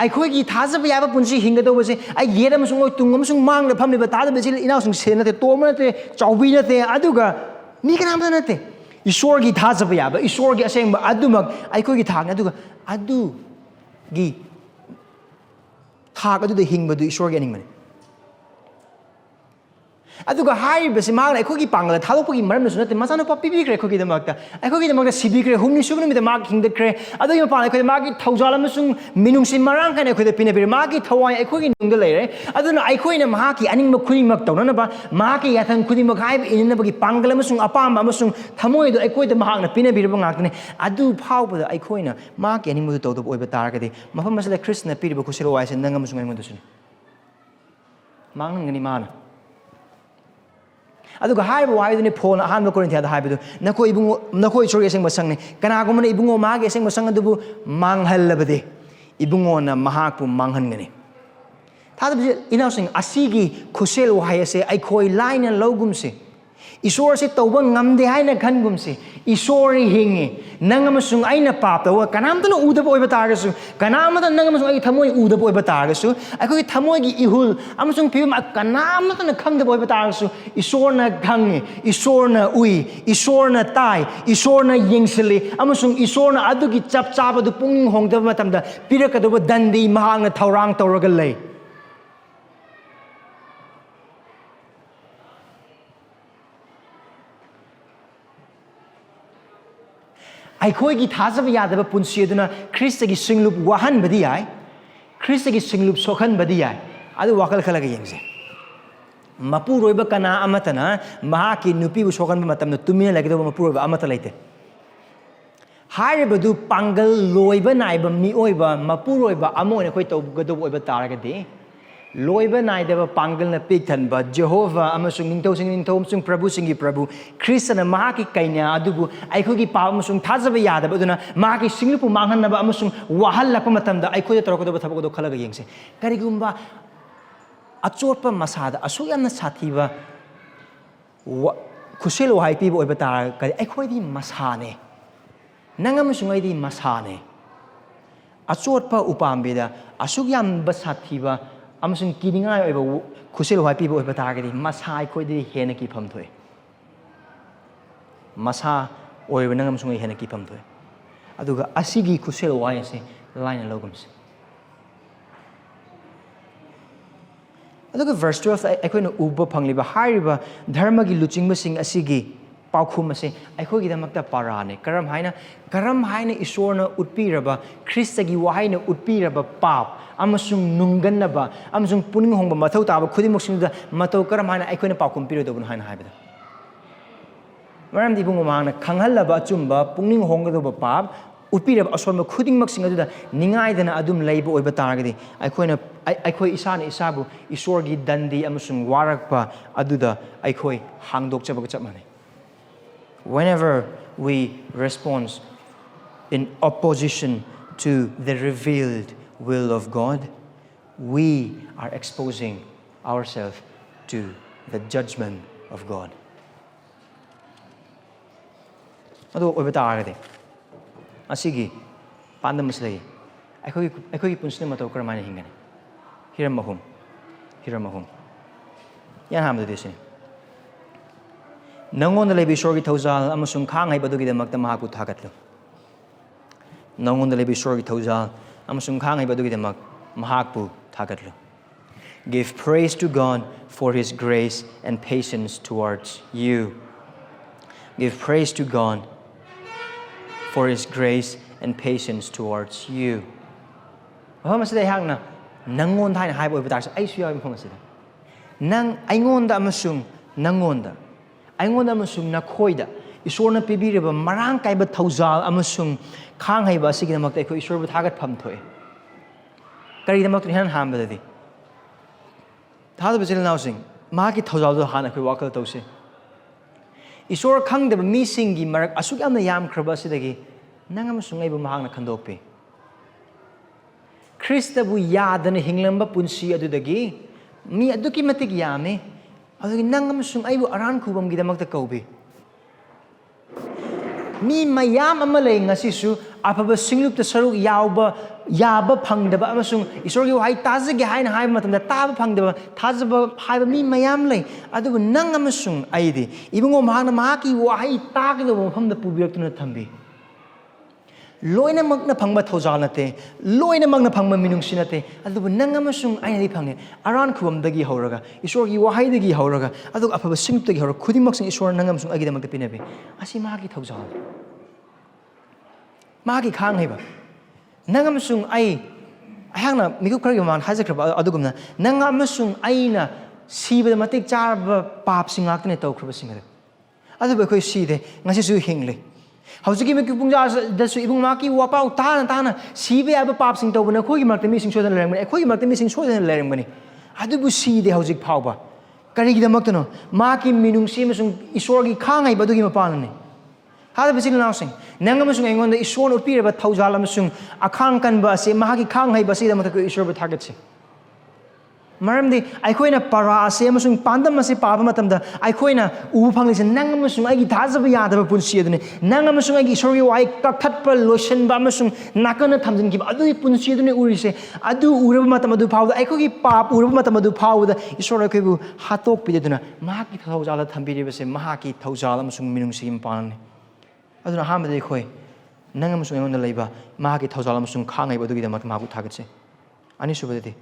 ai khoi gi thaza ba yaba punsi hinga do base ai yedam sung oi tungam sung mang de phamni ba thada ba sil inaw sung sen nate tom nate chawbi nate aduga mi kanam nate Esorgi thaza ba yaba Esorgi aseng ba adumak ai khoi gi thak aduga adu gi thak adu de hingba du Esorgi aning mani aduga hai base mag ai khoi gi pangla thalopagi maram su nate masana pa pibi kre khoi gi damak ta ai khoi gi damak sibi kre humni subni mi de mag hingda kre adu yo pa ai khoi mag gi thoujal amasung minung sim marang kana khoi de pina bir mag gi thawai ai khoi gi nung de leire aduna ai khoi na mahaki aning ma khuni mak tawna na ba mahaki yathang khuni mak hai in na ba gi pangla amasung apam amasung thamoi do ai khoi de mahak na pina bir ba ngak ne adu phau ba ai khoi na mahaki aning mu to do oi ba tar ga de mafam masala krishna pir ba khusilo wai se nang amasung ai ngon do sun mang ngani mana aduga haiba wai dune phone ahan ba korin thada haiba du nakoi ibungo nakoi chori seng basang ne kana ko mane ibungo mage seng basang adubu manghal labade ibungo na mahakpu manghan ngani thada bi inaw sing asigi khusel wai ase ai khoi line and logum se Isor se tauba ngamde haina khangum se isori hingi nangam sung aina pap tawa kanam tano uda boy batagasu kanam ta nangam sung ai thamoi uda boy batagasu ai ko thamoi gi ihul amasung phim kanam ta na khang de boy batagasu isor na khangi isor na ui isor na tai isor na yingsili amasung isor na adu gi chap chap adu pung hong da matam da pirak adu dandi mahang na thaurang tawraga lei ai khoi gi thazaba yadaba punsi aduna Krista gi singlup wahan badi ai Krista gi singlup sokhan badi ai adu wakal khalaga yengse mapu roiba kana amatana mahaki nupi bu sokhan ba matam na tumina lagi do mapu roiba amata leite haire badu pangal loiba naiba mi oiba mapu roiba amo ne khoi to gado oiba taraga de loiba naidaba pangal na pikthanba Jehovah amasung ningthom sung Prabhu singi Prabhu Krista na mahaki kaina adubu aikhogi pa amasung thazaba yadaba aduna mahaki singlupu manghanaba amasung wahal lakpa matamda aikhoda tarakoda thabakodo khalaga yengse karigumba achotpa masada asu yamna sathiba khusel wahai pi boiba tar kari aikhodi masane nangamasung aidi masane achotpa upambida asu yam basathiba amasung kiningai oiba khusel wahai pi boiba targadi masai khoi hena ki pham thoi masa oiba nangam sungai hena ki pham thoi aduga asigi khusel wahai se line logums aduga verse 12 aikoina uba phangliba hairiba dharma gi luchingba sing asigi paokhum ase akhoi gi damakta parane karam haina isorna utpiraba Krista gi wahaina utpiraba pap amasung nunganaba amasung puning hongba mathau taba khudimok singda matau karam haina aikoina paokhum piro dobun haina haibada maram di bungo mangna khanghallaba chumba puning honggadoba pap utpiraba asonba khudingmak singaduda ningaidana adum leiba oiba taragadi akhoi isana isabu Esorgi dandi amasung warakpa aduda akhoi hangdok chabaga chapmane whenever we respond in opposition to the revealed will of God, we are exposing ourselves to the judgment of God. Ado oibata agade. Asigi pandam maslay. Akhoi punsne mato karamane hingane. Hiram mahum. Yan hamda desine. Nangonda leiba Esorgi thoujal amasung khangheiba adugidamak Mahakpu thagatlu. Nangonda leiba Esorgi thoujal amasung khangheiba adugidamak Mahakpu thagatlu. Give praise to God for His grace and patience towards you. Give praise to God for His grace and patience towards you. Nangonda haina haiba oiba tarsa ai su yawi mafam asida. Nang aingonda amasung nangonda. Aingonda amasung nakhoida. Isorna pibireba marang kaiba thoujal amasung khangheiba asigidamakta ekhoi isorbu thagatpham thoe. Karigidamakta han hambadadi. Thadaba chilnausing mahaki thoujal do hana ekhoi wakal tause. Isor khangdeba misingi marak asuk yamna yamkhraba asidagi nang amasung aiba mahakna khandokpi. Krista bu yadana hinglamba punsi adudagi mi aduki matik yame adugi nang amasung aibu aran khubam gidamakta kaubi mi mayam amalay ngasisu apaba singlupta saruk yaba phangdaba amasung isorgi wahai tazagi haina hai matamda taba phangdaba thazaba haiba mi mayam lay adubu nang amasung aidi ibungo mahakna mahaki wahai tagdaba mafamda pubiyaktuna thambi loina magna phangba thoujal nate loina magna phangba minungsi nate adubu nang amasung aina di phange aran khubam dagi horaga isorgi wahai dagi horaga adu afaba singp dagi hora khudimak sing isor nang amasung agi damak pinabe asi mahaki thoujal mahaki khangheiba nang amasung ai ahangna mikup khari man hajakraba adugumna nang amasung aina siba matik charba pap singakne tawkhra singa adu ba khoi side ngasi su hingle Hausuki me kupungja dasu ibung maki wapau tana sibe aba pap sing tobuna khoi markte mi sing sodan lereng khoi markte mi sing sodan lereng bani adu bu si de hausik phauba kari gi damak tano maki minung si masung isorgi khangai badu gi mapan ni hada bisil naw sing nangam masung engon da isor upi ba thoujal masung akhang kan ba se mahaki khangai ba si da matak isor ba target se maramdi aikoina para ase amasung pandam ase paba matamda aikoina ubu phangli se nang amasung agi thajaba yadaba punsi adune nang amasung agi isorgi wai kakhatpa lotion ba amasung nakana thamjin ki adu punsi adune uri se adu uraba matam adu phawda aikogi pap uraba matam adu phawda isor akoibu hatok pideduna mahaki thoujal thambiri base mahaki thoujal amasung minungsi impan aduna hamade khoi nang amasung engon leiba mahaki thoujal amasung khangai badu gi damak mabu thagatse ani subadeti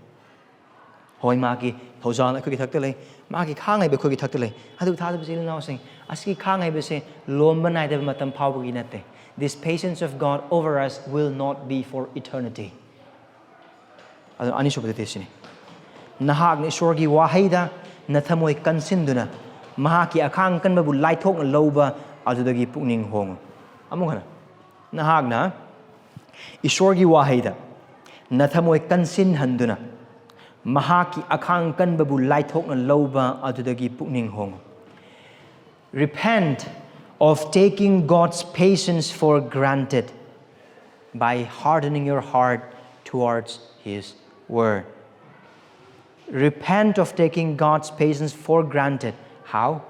hoi maki thoujal akhoi thakte lei maki khangai be khoi thakte lei adu thada bisil naw sing aski khangai be se lomba nai de matam phawgi nate this patience of God over us will not be for eternity adu ani subadeti sini Nahakna Esorgi Waheina nathamoi kansinhanduna mahaki akhang kanbabu laithokna louba adudagi pukning hongu amungana Nahakna Esorgi Waheina nathamoi kansinhanduna Mahakki akhang kanbabu laithokna louba adudagi pukning hongu. Repent of taking God's patience for granted by hardening your heart towards His word. Repent of taking God's patience for granted. How?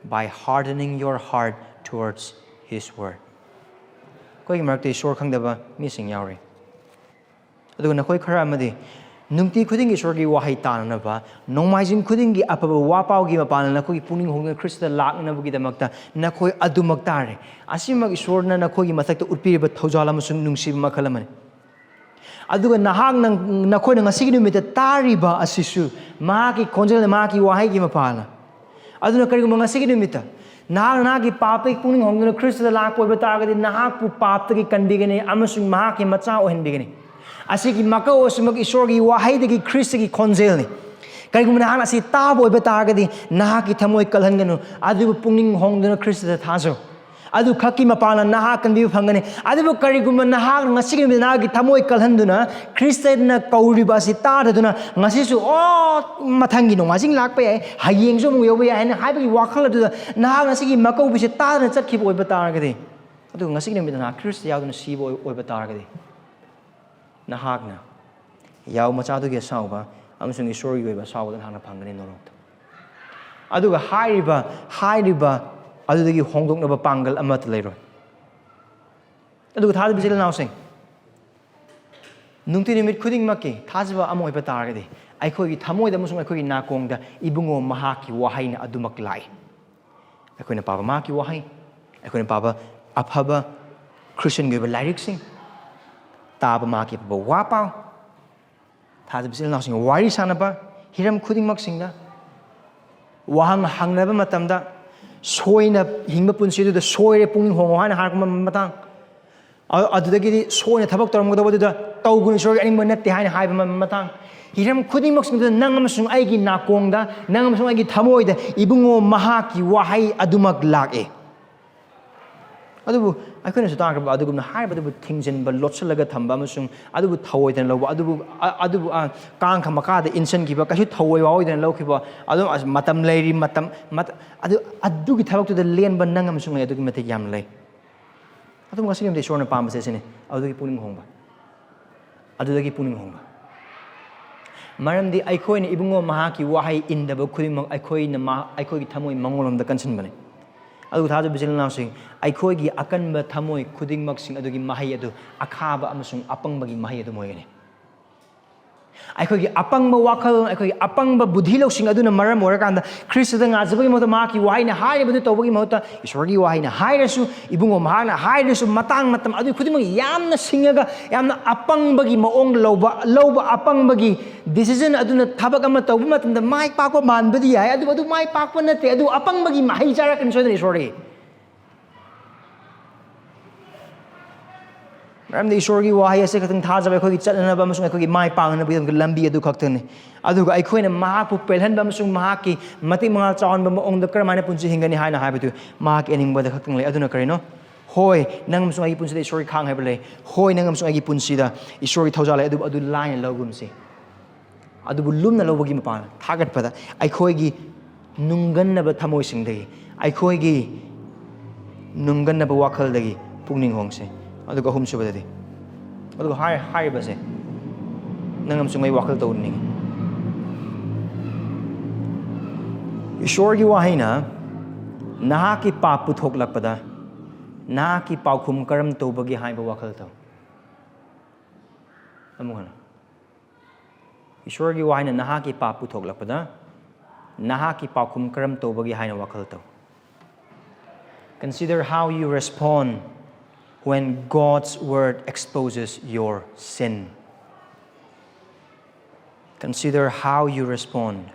By hardening your heart towards His word. Koi marakte isor khangdaba mi sing yauri. Aduga na koi khara amadi nungti khuding isorgi wahai tananaba nongmaijing khudingi apaba wapaugi mapana nakhoi puning hongna Krista lakna bugi damakta nakhoi adumak tare asimag isorna nakhoi mathakta utpiriba thoujal amasung nungsi makhalamani aduga nahak nakhoi ngasigi numita tariba asisu mahaki khonjel mahaki wahai gi mapana aduna kariguma ngasigi numita nahak papik puning hongna Krista lakpoiba targadi Mahakpu paptagi kanbigani amasung mahaki macha ohenbigani asigi maka osumag isorgi waheidagi Kristagi khonjel ni karigum nahak asi tabo oiba targadi nahaki thamoi kalhanganu adu pungning hongduna Krista thajo adu khaki mapana nahak kanbi phangani adu karigum nahak ngasigi nahaki thamoi kalhanduna Krista na kauriba si tadaduna ngasisu o mathangi no ngajing lakpa yai hayeng so mu yoba yai na haibagi wakhal adu nahak ngasigi maka ubisi tadana chatkhiba oiba targadi adu ngasigi namidana Krista yauduna sibo oiba targadi Nahakna yaw machadu ge sauba amasung isorgi oiba sauba nahakna phangani norok aduga hairiba adudagi hongdoknaba pangal amat leiro aduga thada bisil naw sing nungti nimit khuding makki thajba amoi ba targadi aikhogi thamoi da amasung aikhogi nakongda ibungo Mahakki Waheina adumak lai aikoina paba Mahakki wahai aikoina paba aphaba Christian ge lyric sing taba Mahakki paba wapau thada bisil naw sing wari sanaba hiram khuding mak singda wahang hangnaba matamda soina hingba punsi du soire punging hongo hana har kuma matang adudagidi soina thabak toramgadabadida tawgun Esorgi animba natte haina haiba matang hiram khudimak singda nang amasung aigi nakongda nang amasung aigi thamoida ibungo Mahakki wahai adumak lake adubu akhona sutang ba adugumna haiba adubu thingjenba lotsalaga thamba amasung adubu thawoidan loba adubu kang khamaka da insan kiba kasu thawoi waoidan lokhiba adu matam leiri matam adugi thabak tu da lenba nang amasung adugi mathik yam lei adu ngasim de Esorna pamba se sine adugi puning hongba adudagi puning hongba maramdi aikhoina ibungo Mahakki wahai indaba khudimak aikhoigi thamoi mangolomda kansinbane adu thaja bijil nasing aikhoigi akanba thamoi khudingmak sing adugi mahai adu akhaba amasung apangbagi mahai adu moigani aikhoigi apangba wakhal aikhoigi apangba budhi losing aduna maram orakanda Krista ngajabagi mota Mahakki waheina hairibadu tawbagi mota Esorgi waheina hairasu ibungo Mahakna hairasu matang matam adu khudimak yamna singaga yamna apangbagi maong louba apangbagi decision aduna thabak ama tawba matamda mai pakpa manbadi yai adu mai pakpa nate adu apangbagi mahai charakan soidani Esorgi maramdi Esorgi wahai ase khatang thajaba akhoi chatnaba amasung akhoi mai pangna bidam lambi adu khaktani aduga aikhoina Mahakpu pelhanba amasung Mahakki mati mangal chawnba maongda karamana punchi hingani haina haibatu Mahakki eningba da khaktang lei aduna karino hoi nang amasung agi punchi da Esorgi khangheiba lei hoi nang amasung agi punchi da Esorgi thoujal lei adu line logumsi adubu lumna lobagi mapana thagatpada aikhoigi nunggannaba thamoi singdagi aikhoigi nunggannaba wakhaldagi pukning hongse aduga hum subadadi aduga hai base nangam sungai wakhal tawning Esorgi waheina nahakki pa puthoklakpada nahakki paokhum karam toubage haiba wakhal taw amungana Esorgi waheina nahakki pa puthoklakpada nahakki paokhum karam toubage haina wakhal taw consider how you respond when God's word exposes your sin. Consider how you respond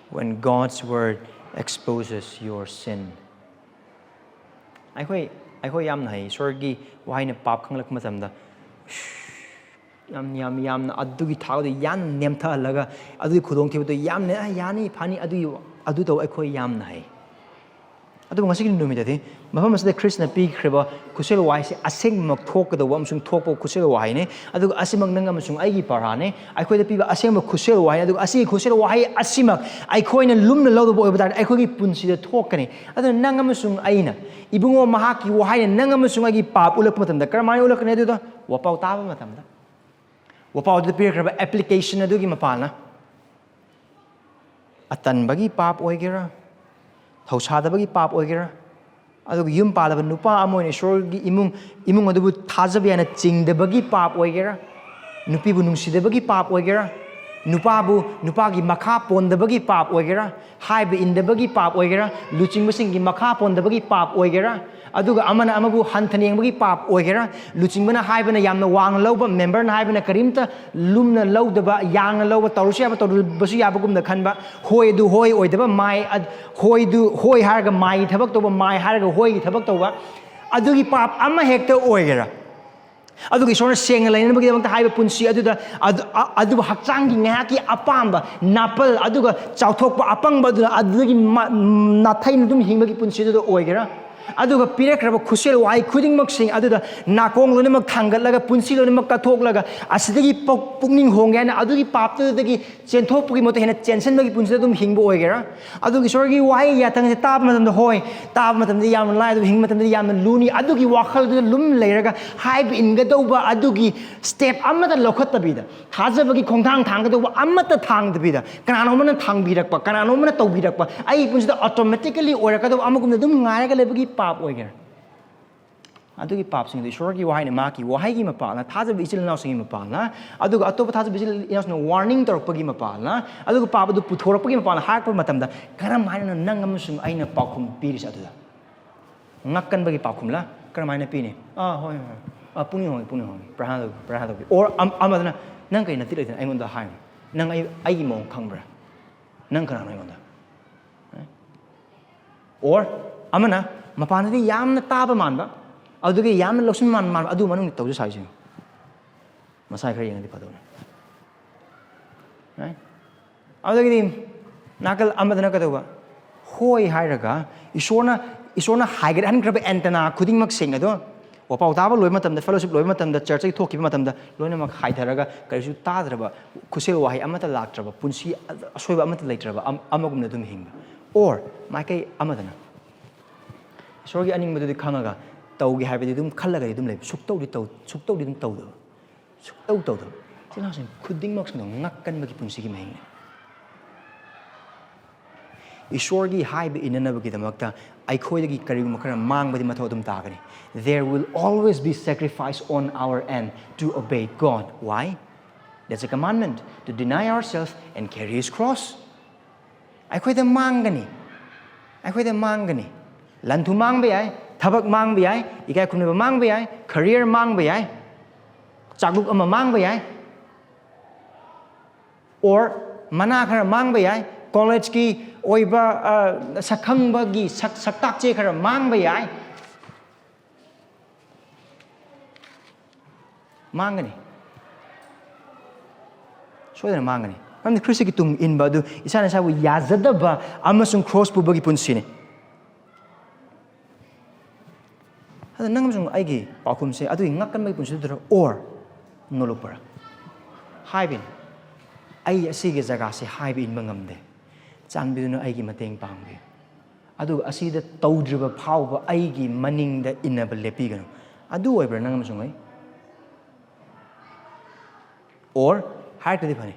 when God's word exposes your sin. Aikoi yam nai Esorgi waheina pap khanglak matamda yamna adugi thawde yan nemtha laga adugi khudong thibdo yamne yani phani adu to aikoi yam nai adu ngasi kin numidati mafam asde Krishna pi khriba kusel waise aseng mak thok da wam sung thok po kusel waine adu asimang nangam sung aigi parane aikoi da piba aseng mak kusel waine adu asi kusel wahai asimak aikoi na lumna lodo bo ibada aikoi gi punsi da thokani adu nangam sung aina ibungo Mahakki waheina nangam sung agi pap ulak matam da karamai ulak ne adu da wapau taba matam da wapau da pi khriba application adu gi mapana atan bagi pap oigera thausadabagi pap oigera aduga yum palaba nupa amoin Esorgi imung adubu thajabiyana chingdabagi pap oigera nupibu nungsidabagi pap oigera nupagi makha pondabagi pap oigera haiba indabagi pap oigera luchingbasingi makha pondabagi pap oigera aduga amana amabu hantanengbagi pap oigera luchingbana haibana yamna wang louba member na haibana karimta lumna loudaba yang louba tawrusi aba tawrubasu yabagumna khanba hoi du hoi oidaba mai hoi harga mai thabak toba mai harga hoi thabak toba adugi pap ama hekta oigera aduga Esorna senga lainabagi damta haiba punsi adu hakchangi ngahaki apamba napal aduga chauthokpa apangba adugi nathain dum hingbagi punsi adu oigera aduga pirekraba khusel wai khudingmak sing aduda nakong lonemak thangatlaga punsi lonemak kathoklaga asidagi pukning hongyana adugi paptudagi chenthokpugi mota hena chensenbagi punsi dum hingbo oigera adugi Esorgi wai yatang se tab matamda hoi tab matamda yam lai adu hing matamda yam luni adugi wakhal du lum leiraga haib ingadauba adugi step amata lokhatabida thajabagi khongthang thanggadauba amata thangdabida kanano mana thangbirakpa kanano mana tawbirakpa ai punsida automatically oirakadu amagumna dum ngairaga lebagi pap oigera adugi pap sing Esorgi waheina Mahakki wahaigi mapalna thajab ichil naw sing mapalna aduga atopa thajab ichil naw warning torpagi mapalna aduga pap adu puthorakpagi mapalna hakpa matamda karam haina nangam sung aina paokhum piris aduda ngakkan bagi paokhum la karam haina pine hoi puni hoi prahado or amadana nang kai natil ai ngonda hain nang ai gi mong khangbra nang kana ngonda or amana mapanadi yamna taba manba ꯑꯗꯨꯒꯤ ꯌꯥꯝꯅ ꯂꯧꯁꯤꯟ ꯃꯥꯟ ꯑꯗꯨ ꯃꯅꯨꯡꯗ ꯇꯧꯖ ꯁꯥꯏꯁꯤꯡ ꯃꯁꯥ ꯈꯔ ꯌꯦꯡꯉꯗꯤ ꯐꯗꯧꯅꯤ ꯑꯗꯨꯗꯒꯤꯗꯤ ꯅꯥꯀꯜ ꯑꯃꯗꯅ ꯀꯩꯗꯧꯕ ꯍꯣꯏ ꯍꯥꯏꯔꯒ ꯏꯁꯣꯔꯅ ꯍꯥꯏꯒꯠꯍꯟꯈ꯭ꯔꯕ ꯑꯦꯟꯇꯅꯥ ꯈꯨꯗꯤꯡꯃꯛꯁꯤꯡ ꯑꯗꯣ ꯋꯥꯄꯥꯎ ꯇꯥꯕ ꯂꯣꯏꯕ ꯃꯇꯝꯗ ꯐꯦꯂꯣꯁꯤꯞ ꯂꯣꯏꯕ ꯃꯇꯝꯗ ꯆꯔꯆꯇꯒꯤ ꯊꯣꯛꯈꯤꯕ ꯃꯇꯝꯗ ꯂꯣꯏꯅꯃꯛ ꯍꯥꯏꯊꯔꯒ ꯀꯔꯤꯁꯨ ꯇꯥꯗ꯭ꯔꯕ ꯈꯨꯠꯁꯦꯜ ꯋꯥꯍꯩ ꯑꯃꯠꯇ ꯂꯥꯛꯇ꯭ꯔꯕ ꯄꯨꯟꯁꯤ ꯑꯁꯣꯏꯕ ꯑꯃꯠꯇ ꯂꯩꯇ꯭ꯔꯕ ꯑꯃꯒꯨꯝꯅ ꯑꯗꯨꯝ ꯍꯤꯡꯕ ꯑꯣꯔ ꯃꯥꯏꯀꯩ ꯑꯃꯗꯅ ꯏꯁꯣꯔꯒꯤ ꯑꯅꯤꯡꯕꯗꯨꯗꯤ ꯈꯪꯉꯒ ꯇꯧꯒꯦ ꯍꯥꯏꯕꯗꯤ ꯑꯗꯨꯝ ꯈꯜꯂꯒꯗꯤ ꯑꯗꯨꯝ ꯂꯩꯕ ꯁꯨꯛꯇꯧꯗꯤ ꯑꯗꯨꯝ ꯇꯧꯗꯕ ꯇꯧꯗꯕ ꯆꯤꯟꯅꯥꯎꯁꯤꯡ ꯈꯨꯗꯤꯡꯃꯛꯁꯤꯡꯗꯣ ꯉꯛꯀꯟꯕꯒꯤ ꯄꯨꯟꯁꯤꯒꯤ ꯃꯍꯤꯡꯅꯤ ꯏꯁꯣꯔꯒꯤ ꯍꯥꯏꯕ ꯏꯟꯅꯅꯕꯒꯤꯗꯃꯛꯇ ꯑꯩꯈꯣꯏꯗꯒꯤ ꯀꯔꯤꯒꯨꯝꯕ ꯈꯔ ꯃꯥꯡꯕꯗꯤ ꯃꯊꯧ ꯑꯗꯨꯝ ꯇꯥꯒꯅꯤ. There will always be sacrifice on our end to obey God. Why? That's a commandment to deny ourselves and carry His cross. ꯑꯩꯈꯣꯏꯗ ꯃꯥꯡꯒꯅꯤ. ꯂꯟꯊꯨ ꯃꯥꯡꯕ ꯌꯥꯏ, ꯊꯕꯛ ꯃꯥꯡꯕ ꯌꯥꯏ, ꯏꯀꯥꯏ ꯈꯨꯝꯅꯕ ꯃꯥꯡꯕ ꯌꯥꯏ, ꯀꯔꯤꯌꯔ ꯃꯥꯡꯕ ꯌꯥꯏ, ꯆꯥꯛꯂꯨꯛ ꯑꯃ ꯃꯥꯡꯕ ꯌꯥꯏ, or ꯃꯅꯥ ꯈꯔ ꯃꯥꯡꯕ ꯌꯥꯏ, ꯀꯣꯂꯦꯖꯀꯤ ꯑꯣꯏꯕ ꯁꯛꯈꯪꯕꯒꯤ ꯁꯛꯇꯥꯛꯆꯦ ꯈꯔ ꯃꯥꯡꯕ ꯌꯥꯏ. ꯃꯥꯡꯒꯅꯤ. ꯁꯣꯏꯗꯅ ꯃꯥꯡꯒꯅꯤ. ꯃꯔꯝꯗꯤ ꯈ꯭ꯔꯤꯁꯇꯒꯤ ꯇꯨꯡ ꯏꯟꯕ ꯑꯗꯨ ꯏꯁꯥꯅ ꯏꯁꯥꯕꯨ ꯌꯥꯖꯗꯕ ꯑꯃꯁꯨꯡ ꯀ꯭ꯔꯣꯁ ꯄꯨꯕꯒꯤ ꯄꯨꯟꯁꯤꯅꯤ. ꯑꯗꯨ ꯅꯪ ꯑꯃꯁꯨꯡ ꯑꯩꯒꯤ ꯄꯥꯎꯈꯨꯝꯁꯦ ꯑꯗꯨꯒꯤ ꯉꯛꯀꯟꯕꯒꯤ ꯄꯨꯟꯁꯤꯗꯨꯗ ꯑꯣꯔ ꯅꯣꯂꯨꯛꯄꯔꯥ ꯍꯥꯏꯕꯅꯤ. ꯑꯩ ꯑꯁꯤꯒꯤ ꯖꯒꯥꯁꯦ ꯍꯥꯏꯕ ꯏꯟꯕ ꯉꯝꯗꯦ. ꯆꯥꯟꯕꯤꯗꯨꯅ ꯑꯩꯒꯤ ꯃꯇꯦꯡ ꯄꯥꯡꯕꯤꯌꯨ. ꯑꯗꯨꯒ ꯑꯁꯤꯗ ꯇꯧꯗ꯭ꯔꯤꯕ ꯐꯥꯎꯕ ꯑꯩꯒꯤ ꯃꯅꯤꯡꯗ ꯏꯟꯅꯕ ꯂꯦꯞꯄꯤꯒꯅꯨ. ꯑꯗꯨ ꯑꯣꯏꯕ꯭ꯔꯥ ꯅꯪ ꯑꯃꯁꯨꯡ ꯑꯩ? ꯑꯣꯔ ꯍꯥꯏꯔꯛꯇ꯭ꯔꯗꯤ ꯐꯅꯤ.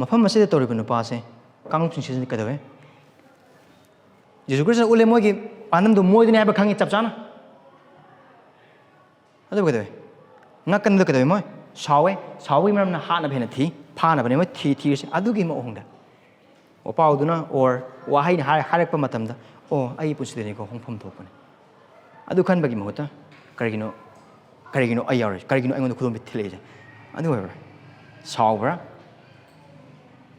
ꯃꯐꯝ ꯑꯁꯤꯗ ꯇꯧꯔꯤꯕ ꯅꯨꯄꯥꯁꯦ ꯀꯥꯡꯂꯨꯞꯁꯤꯡ ꯁꯤꯖꯤꯟꯅ ꯀꯩꯗꯧꯋꯦ? ꯖꯤꯁꯨ ꯈ꯭ꯔꯤꯁꯇꯅ ꯎꯠꯂꯦ ꯃꯣꯏꯒꯤ ꯄꯥꯟꯗꯝꯗꯨ ꯃꯣꯏꯗꯨꯅꯤ ꯍꯥꯏꯕ ꯈꯪꯉꯤ ꯆꯞ ꯆꯥꯅ. ꯑꯗꯨꯕꯨ ꯀꯩꯗꯧꯋꯦ? ꯉꯛꯀꯟꯕꯗ ꯀꯩꯗꯧꯋꯦ ꯃꯣꯏ? ꯁꯥꯎꯕꯒꯤ ꯃꯔꯝꯅ ꯍꯥꯠꯅꯕ ꯍꯦꯟꯅ ꯊꯤ. ꯐꯥꯅꯕꯅꯦ ꯃꯣꯏ ꯊꯤꯔꯤꯁꯦ. ꯑꯗꯨꯒꯤ ꯃꯑꯣꯡꯗ ꯋꯥꯄꯥꯎꯗꯨꯅ ꯑꯣꯔ ꯋꯥꯍꯩꯅ ꯍꯥꯏꯔꯛꯄ ꯃꯇꯝꯗ ꯑꯩꯒꯤ ꯄꯨꯟꯁꯤꯗꯅꯤꯀꯣ ꯍꯣꯡꯐꯝ ꯊꯣꯛꯄꯅꯤ. ꯑꯗꯨ ꯈꯟꯕꯒꯤ ꯃꯍꯨꯠꯇ ꯀꯔꯤꯒꯤꯅꯣ ꯑꯩ ꯌꯥꯎꯔꯤꯁꯦ? ꯀꯔꯤꯒꯤꯅꯣ ꯑꯩꯉꯣꯟꯗ ꯈꯨꯗꯣꯝꯕꯤ ꯊꯤꯜꯂꯛꯏꯁꯦ? ꯑꯗꯨ ꯑꯣꯏꯕ꯭ꯔꯥ? ꯁꯥꯎꯕ꯭ꯔꯥ?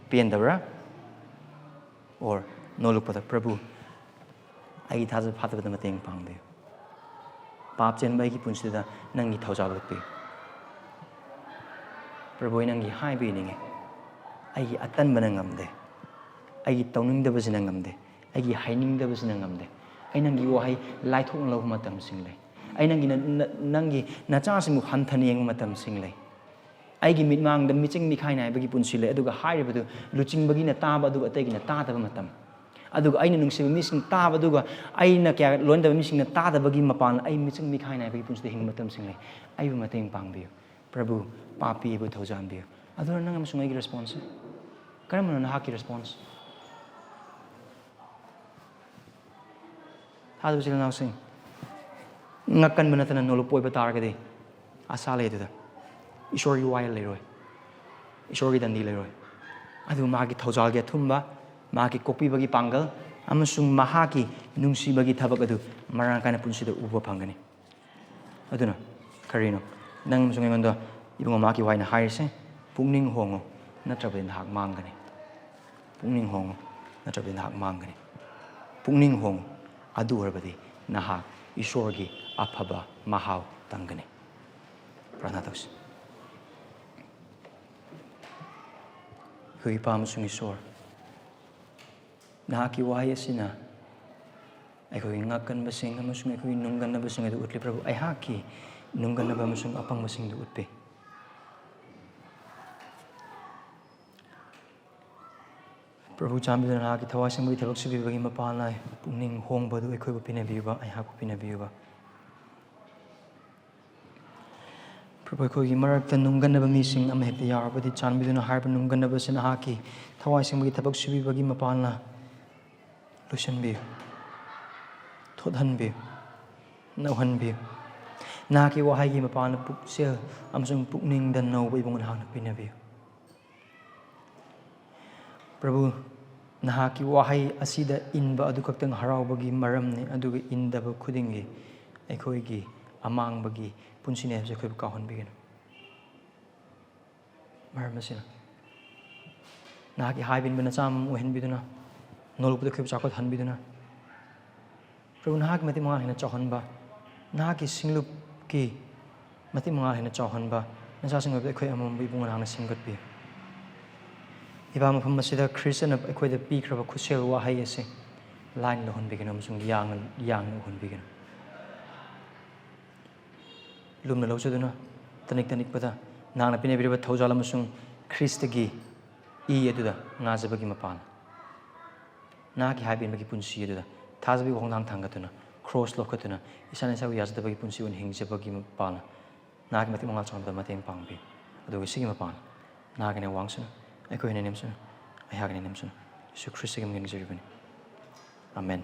ꯄꯦꯟꯗꯕ꯭ꯔꯥ? ꯑꯣꯔ ꯅꯣꯂꯨꯛꯄꯗ ꯄ꯭ꯔꯚꯨ ꯑꯩꯒꯤ ꯊꯥꯖꯕ ꯐꯥꯠꯇꯕꯗ ꯃꯇꯦꯡ ꯄꯥꯡꯕꯤꯌꯨ. ꯄꯥꯞ ꯆꯦꯟꯕ ꯑꯩꯒꯤ ꯄꯨꯟꯁꯤꯗ ꯅꯪꯒꯤ ꯊꯧꯖꯥꯜ ꯎꯠꯄꯤꯌꯨ. ꯄ꯭ꯔꯚꯨ ꯑꯩ ꯅꯪꯒꯤ ꯍꯥꯏꯕ ꯏꯅꯤꯡꯉꯤ. ꯑꯩꯒꯤ ꯑꯇꯟꯕꯅ ꯉꯝꯗꯦ. ꯑꯩꯒꯤ ꯇꯧꯅꯤꯡꯗꯕꯁꯤꯅ ꯉꯝꯗꯦ. ꯑꯩꯒꯤ ꯍꯥꯏꯅꯤꯡꯗꯕꯁꯤꯅ ꯉꯝꯗꯦ. ꯑꯩ ꯅꯪꯒꯤ ꯋꯥꯍꯩ ꯂꯥꯏꯊꯣꯛꯅ ꯂꯧꯕ ꯃꯇꯝꯁꯤꯡ ꯂꯩ. ꯑꯩ ꯅꯪꯒꯤ ꯅꯆꯥꯁꯤꯡꯕꯨ ꯍꯟꯊꯅ ꯌꯦꯡꯕ ꯃꯇꯝꯁꯤꯡ ꯂꯩ. ꯑꯩꯒꯤ ꯃꯤꯠꯃꯥꯡꯗ ꯃꯤꯆꯪ ꯃꯤꯈꯥꯏ ꯅꯥꯏꯕꯒꯤ ꯄꯨꯟꯁꯤ ꯂꯩ. ꯑꯗꯨꯒ ꯍꯥꯏꯔꯤꯕꯗꯨ ꯂꯨꯆꯤꯡꯕꯒꯤꯅ ꯇꯥꯕ ꯑꯗꯨꯒ ꯑꯇꯩꯒꯤꯅ ꯇꯥꯗꯕ ꯃꯇꯝ. ꯑꯗꯨꯒ ꯑꯩꯅ ꯅꯨꯡꯁꯤꯕ ꯃꯤꯁꯤꯡ ꯇꯥꯕ ꯑꯗꯨꯒ ꯑꯩꯅ ꯀꯌꯥ ꯂꯣꯏꯅꯗꯕ ꯃꯤꯁꯤꯡꯅ ꯇꯥꯗꯕꯒꯤ ꯃꯄꯥꯟ ꯑꯩ ꯃꯤꯆꯪ ꯃꯤꯈꯥꯏ ꯅꯥꯏꯕꯒꯤ ꯄꯨꯟꯁꯤꯗ ꯍꯤꯡꯕ ꯃꯇꯝꯁꯤꯡ ꯂꯩ. ꯑꯩꯕꯨ ꯃꯇꯦꯡ ꯄꯥꯡꯕꯤꯌꯨ. ꯄ꯭ꯔꯚꯨ ꯄꯥꯄꯤ ꯑꯩꯕꯨ ꯊꯧꯖꯥꯟꯕꯤꯌꯨ. ꯑꯗꯨꯅ ꯅꯪ ꯑꯃꯁꯨꯡ ꯑꯩꯒꯤ ꯔꯦꯁꯄꯣꯟꯁ ꯀꯔꯝꯕꯅꯣ? ꯅꯍꯥꯛꯀꯤ ꯔꯦꯁꯄꯣꯟꯁ. ꯊꯥꯖꯕ ꯏꯆꯤꯜ ꯏꯅꯥꯎꯁꯤꯡ, ꯉꯛꯀꯟꯕ ꯅꯠꯇꯅ ꯅꯣꯂꯨꯛꯄ ꯑꯣꯏꯕ ꯇꯥꯔꯒꯗꯤ ꯑꯁꯥ ꯂꯩ ꯑꯗꯨꯗ. ꯏꯁꯣꯔꯒꯤ ꯋꯥꯌꯦꯜ ꯂꯩꯔꯣꯏ. ꯏꯁꯣꯔꯒꯤ ꯗꯟꯗꯤ ꯂꯩꯔꯣꯏ. ꯑꯗꯨꯕꯨ ꯃꯍꯥꯛꯀꯤ ꯊꯧꯖꯥꯜꯒꯤ ꯑꯊꯨꯝꯕ, ꯃꯍꯥꯛꯀꯤ ꯀꯣꯛꯄꯤꯕꯒꯤ ꯄꯥꯡꯒꯜ ꯑꯃꯁꯨꯡ ꯃꯍꯥꯛꯀꯤ ꯅꯨꯡꯁꯤꯕꯒꯤ ꯊꯕꯛ ꯑꯗꯨ ꯃꯔꯥꯡ ꯀꯥꯏꯅ ꯄꯨꯟꯁꯤꯗ ꯎꯕ ꯐꯪꯒꯅꯤ. ꯑꯗꯨꯅ ꯀꯔꯤꯅꯣ ꯅꯪ ꯑꯃꯁꯨꯡ ꯑꯩꯉꯣꯟꯗ ꯏꯕꯨꯡꯉꯣ ꯃꯍꯥꯛꯀꯤ ꯋꯥꯍꯩꯅ ꯍꯥꯏꯔꯤꯁꯦ? ꯄꯨꯛꯅꯤꯡ ꯍꯣꯡꯉꯨ, ꯅꯠꯇ꯭ꯔꯕꯗꯤ ꯅꯍꯥꯛ ꯃꯥꯡꯒꯅꯤ. ꯄꯨꯛꯅꯤꯡ ꯍꯣꯡꯉꯨ, ꯅꯠꯇ꯭ꯔꯕꯗꯤ ꯅꯍꯥꯛ ꯃꯥꯡꯒꯅꯤ. ꯄꯨꯛꯅꯤꯡ ꯍꯣꯡꯉꯨ. ꯑꯗꯨ ꯑꯣꯏꯔꯕꯗꯤ ꯅꯍꯥꯛ ꯏꯁꯣꯔꯒꯤ ꯑꯐꯕ ꯃꯍꯥꯎ ꯇꯪꯒꯅꯤ. ꯄ꯭ꯔꯥꯔꯊꯅꯥ ꯇꯧꯁꯤ. ꯑꯩꯈꯣꯏꯒꯤ ꯏꯄꯥ ꯑꯃꯁꯨꯡ ꯏꯁꯣꯔ, ꯅꯍꯥꯛꯀꯤ ꯋꯥꯍꯩ ꯑꯁꯤꯅ ꯑꯩꯈꯣꯏꯒꯤ ꯉꯛꯀꯟꯕꯁꯤꯡ ꯑꯃꯁꯨꯡ ꯑꯩꯈꯣꯏꯒꯤ ꯅꯨꯡꯒꯟꯅꯕꯁꯤꯡ ꯑꯗꯨ ꯎꯠꯂꯤ. ꯄ꯭ꯔꯚꯨ ꯑꯩꯍꯥꯛꯀꯤ ꯅꯨꯡꯒꯟꯅꯕ ꯑꯃꯁꯨꯡ ꯑꯄꯪꯕꯁꯤꯡꯗꯨ ꯎꯠꯄꯤ. ꯄ꯭ꯔꯚꯨ ꯆꯥꯟꯕꯤꯗꯨꯅ ꯅꯍꯥꯛꯀꯤ ꯊꯋꯥꯏꯁꯤꯡꯕꯒꯤ ꯊꯕꯛ ꯁꯨꯕꯤꯕꯒꯤ ꯃꯄꯥꯟꯅ ꯄꯨꯛꯅꯤꯡ ꯍꯣꯡꯕ ꯑꯗꯨ ꯑꯩꯈꯣꯏꯕꯨ ꯄꯤꯅꯕꯤꯌꯨꯕ, ꯑꯩꯍꯥꯛꯄꯨ ꯄꯤꯅꯕꯤꯌꯨꯕ. ꯄ꯭ꯔꯚꯨ ꯑꯩꯈꯣꯏꯒꯤ ꯃꯔꯛꯇ ꯅꯨꯡꯒꯟꯅꯕ ꯃꯤꯁꯤꯡ ꯑꯃꯍꯦꯛꯇ ꯌꯥꯎꯔꯕꯗꯤ ꯆꯥꯟꯕꯤꯗꯨꯅ ꯍꯥꯏꯔꯤꯕ ꯅꯨꯡꯒꯟꯅꯕꯁꯤ ꯅꯍꯥꯛꯀꯤ ꯊꯋꯥꯏꯁꯤꯡꯕꯒꯤ ꯊꯕꯛ ꯁꯨꯕꯤꯕꯒꯤ ꯃꯄꯥꯟꯅ ꯂꯣꯏꯁꯤꯟꯕꯤꯌꯨ, ꯊꯣꯠꯍꯟꯕꯤꯌꯨ, ꯅꯧꯍꯟꯕꯤꯌꯨ. ꯅꯍꯥꯛꯀꯤ ꯋꯥꯍꯩꯒꯤ ꯃꯄꯥꯟꯅ ꯄꯨꯛꯆꯦꯜ ꯑꯃꯁꯨꯡ ꯄꯨꯛꯅꯤꯡꯗ ꯅꯧꯕ ꯏꯕꯨꯡꯉꯣ ꯅꯍꯥꯛꯅ ꯄꯤꯅꯕꯤꯌꯨ. ꯄ꯭ꯔꯚꯨ ꯅꯍꯥꯛꯀꯤ ꯋꯥꯍꯩ ꯑꯁꯤꯗ ꯏꯟꯕ ꯑꯗꯨ ꯈꯛꯇꯪ ꯍꯔꯥꯎꯕꯒꯤ ꯃꯔꯝꯅꯤ. ꯑꯗꯨꯒ ꯏꯟꯗꯕ ꯈꯨꯗꯤꯡꯒꯤ ꯑꯩꯈꯣꯏꯒꯤ ꯑꯃꯥꯡꯕꯒꯤ ꯄꯨꯟꯁꯤꯅꯤ ꯍꯥꯏꯕꯁꯦ ꯑꯩꯈꯣꯏꯕꯨ ꯀꯥꯎꯍꯟꯕꯤꯒꯅꯨ. ꯃꯔꯝ ꯑꯁꯤꯅ ꯅꯍꯥꯛꯀꯤ ꯍꯥꯏꯕ ꯏꯟꯕ ꯅꯆꯥ ꯑꯃ ꯑꯣꯏꯍꯟꯕꯤꯗꯨꯅ, ꯅꯣꯂꯨꯛꯄꯗ ꯑꯩꯈꯣꯏꯕꯨ ꯆꯥꯎꯈꯠꯍꯟꯕꯤꯗꯨꯅ, Prabu nahakki mati mangal hina chauhanba nahakki singlup ki mati mangal hina chauhanba nacha sing obe ekhoi amam bi bunga hang simgat bi iba mafam masida Christian ekhoi da pi khraba khusel wahai ase line lo hon bi gena amasung yang hon bi gena lumna lo chaduna tanik pada nangna pine biriba thoujal amasung Christagi I aduda ngajabagi mapana nahakki haibin bagi punsi aduda thajabi hongdang thangatuna cross lokatuna isana sa yazdabagi punsi un hingjabagi mapana nahakki mati mangal changda mateng pangbi adugi sigi mapana nahakki ne wangsuna ekhoi ne nemsuna ayhagni nemsuna Yesu Christ gi mgen jiribani amen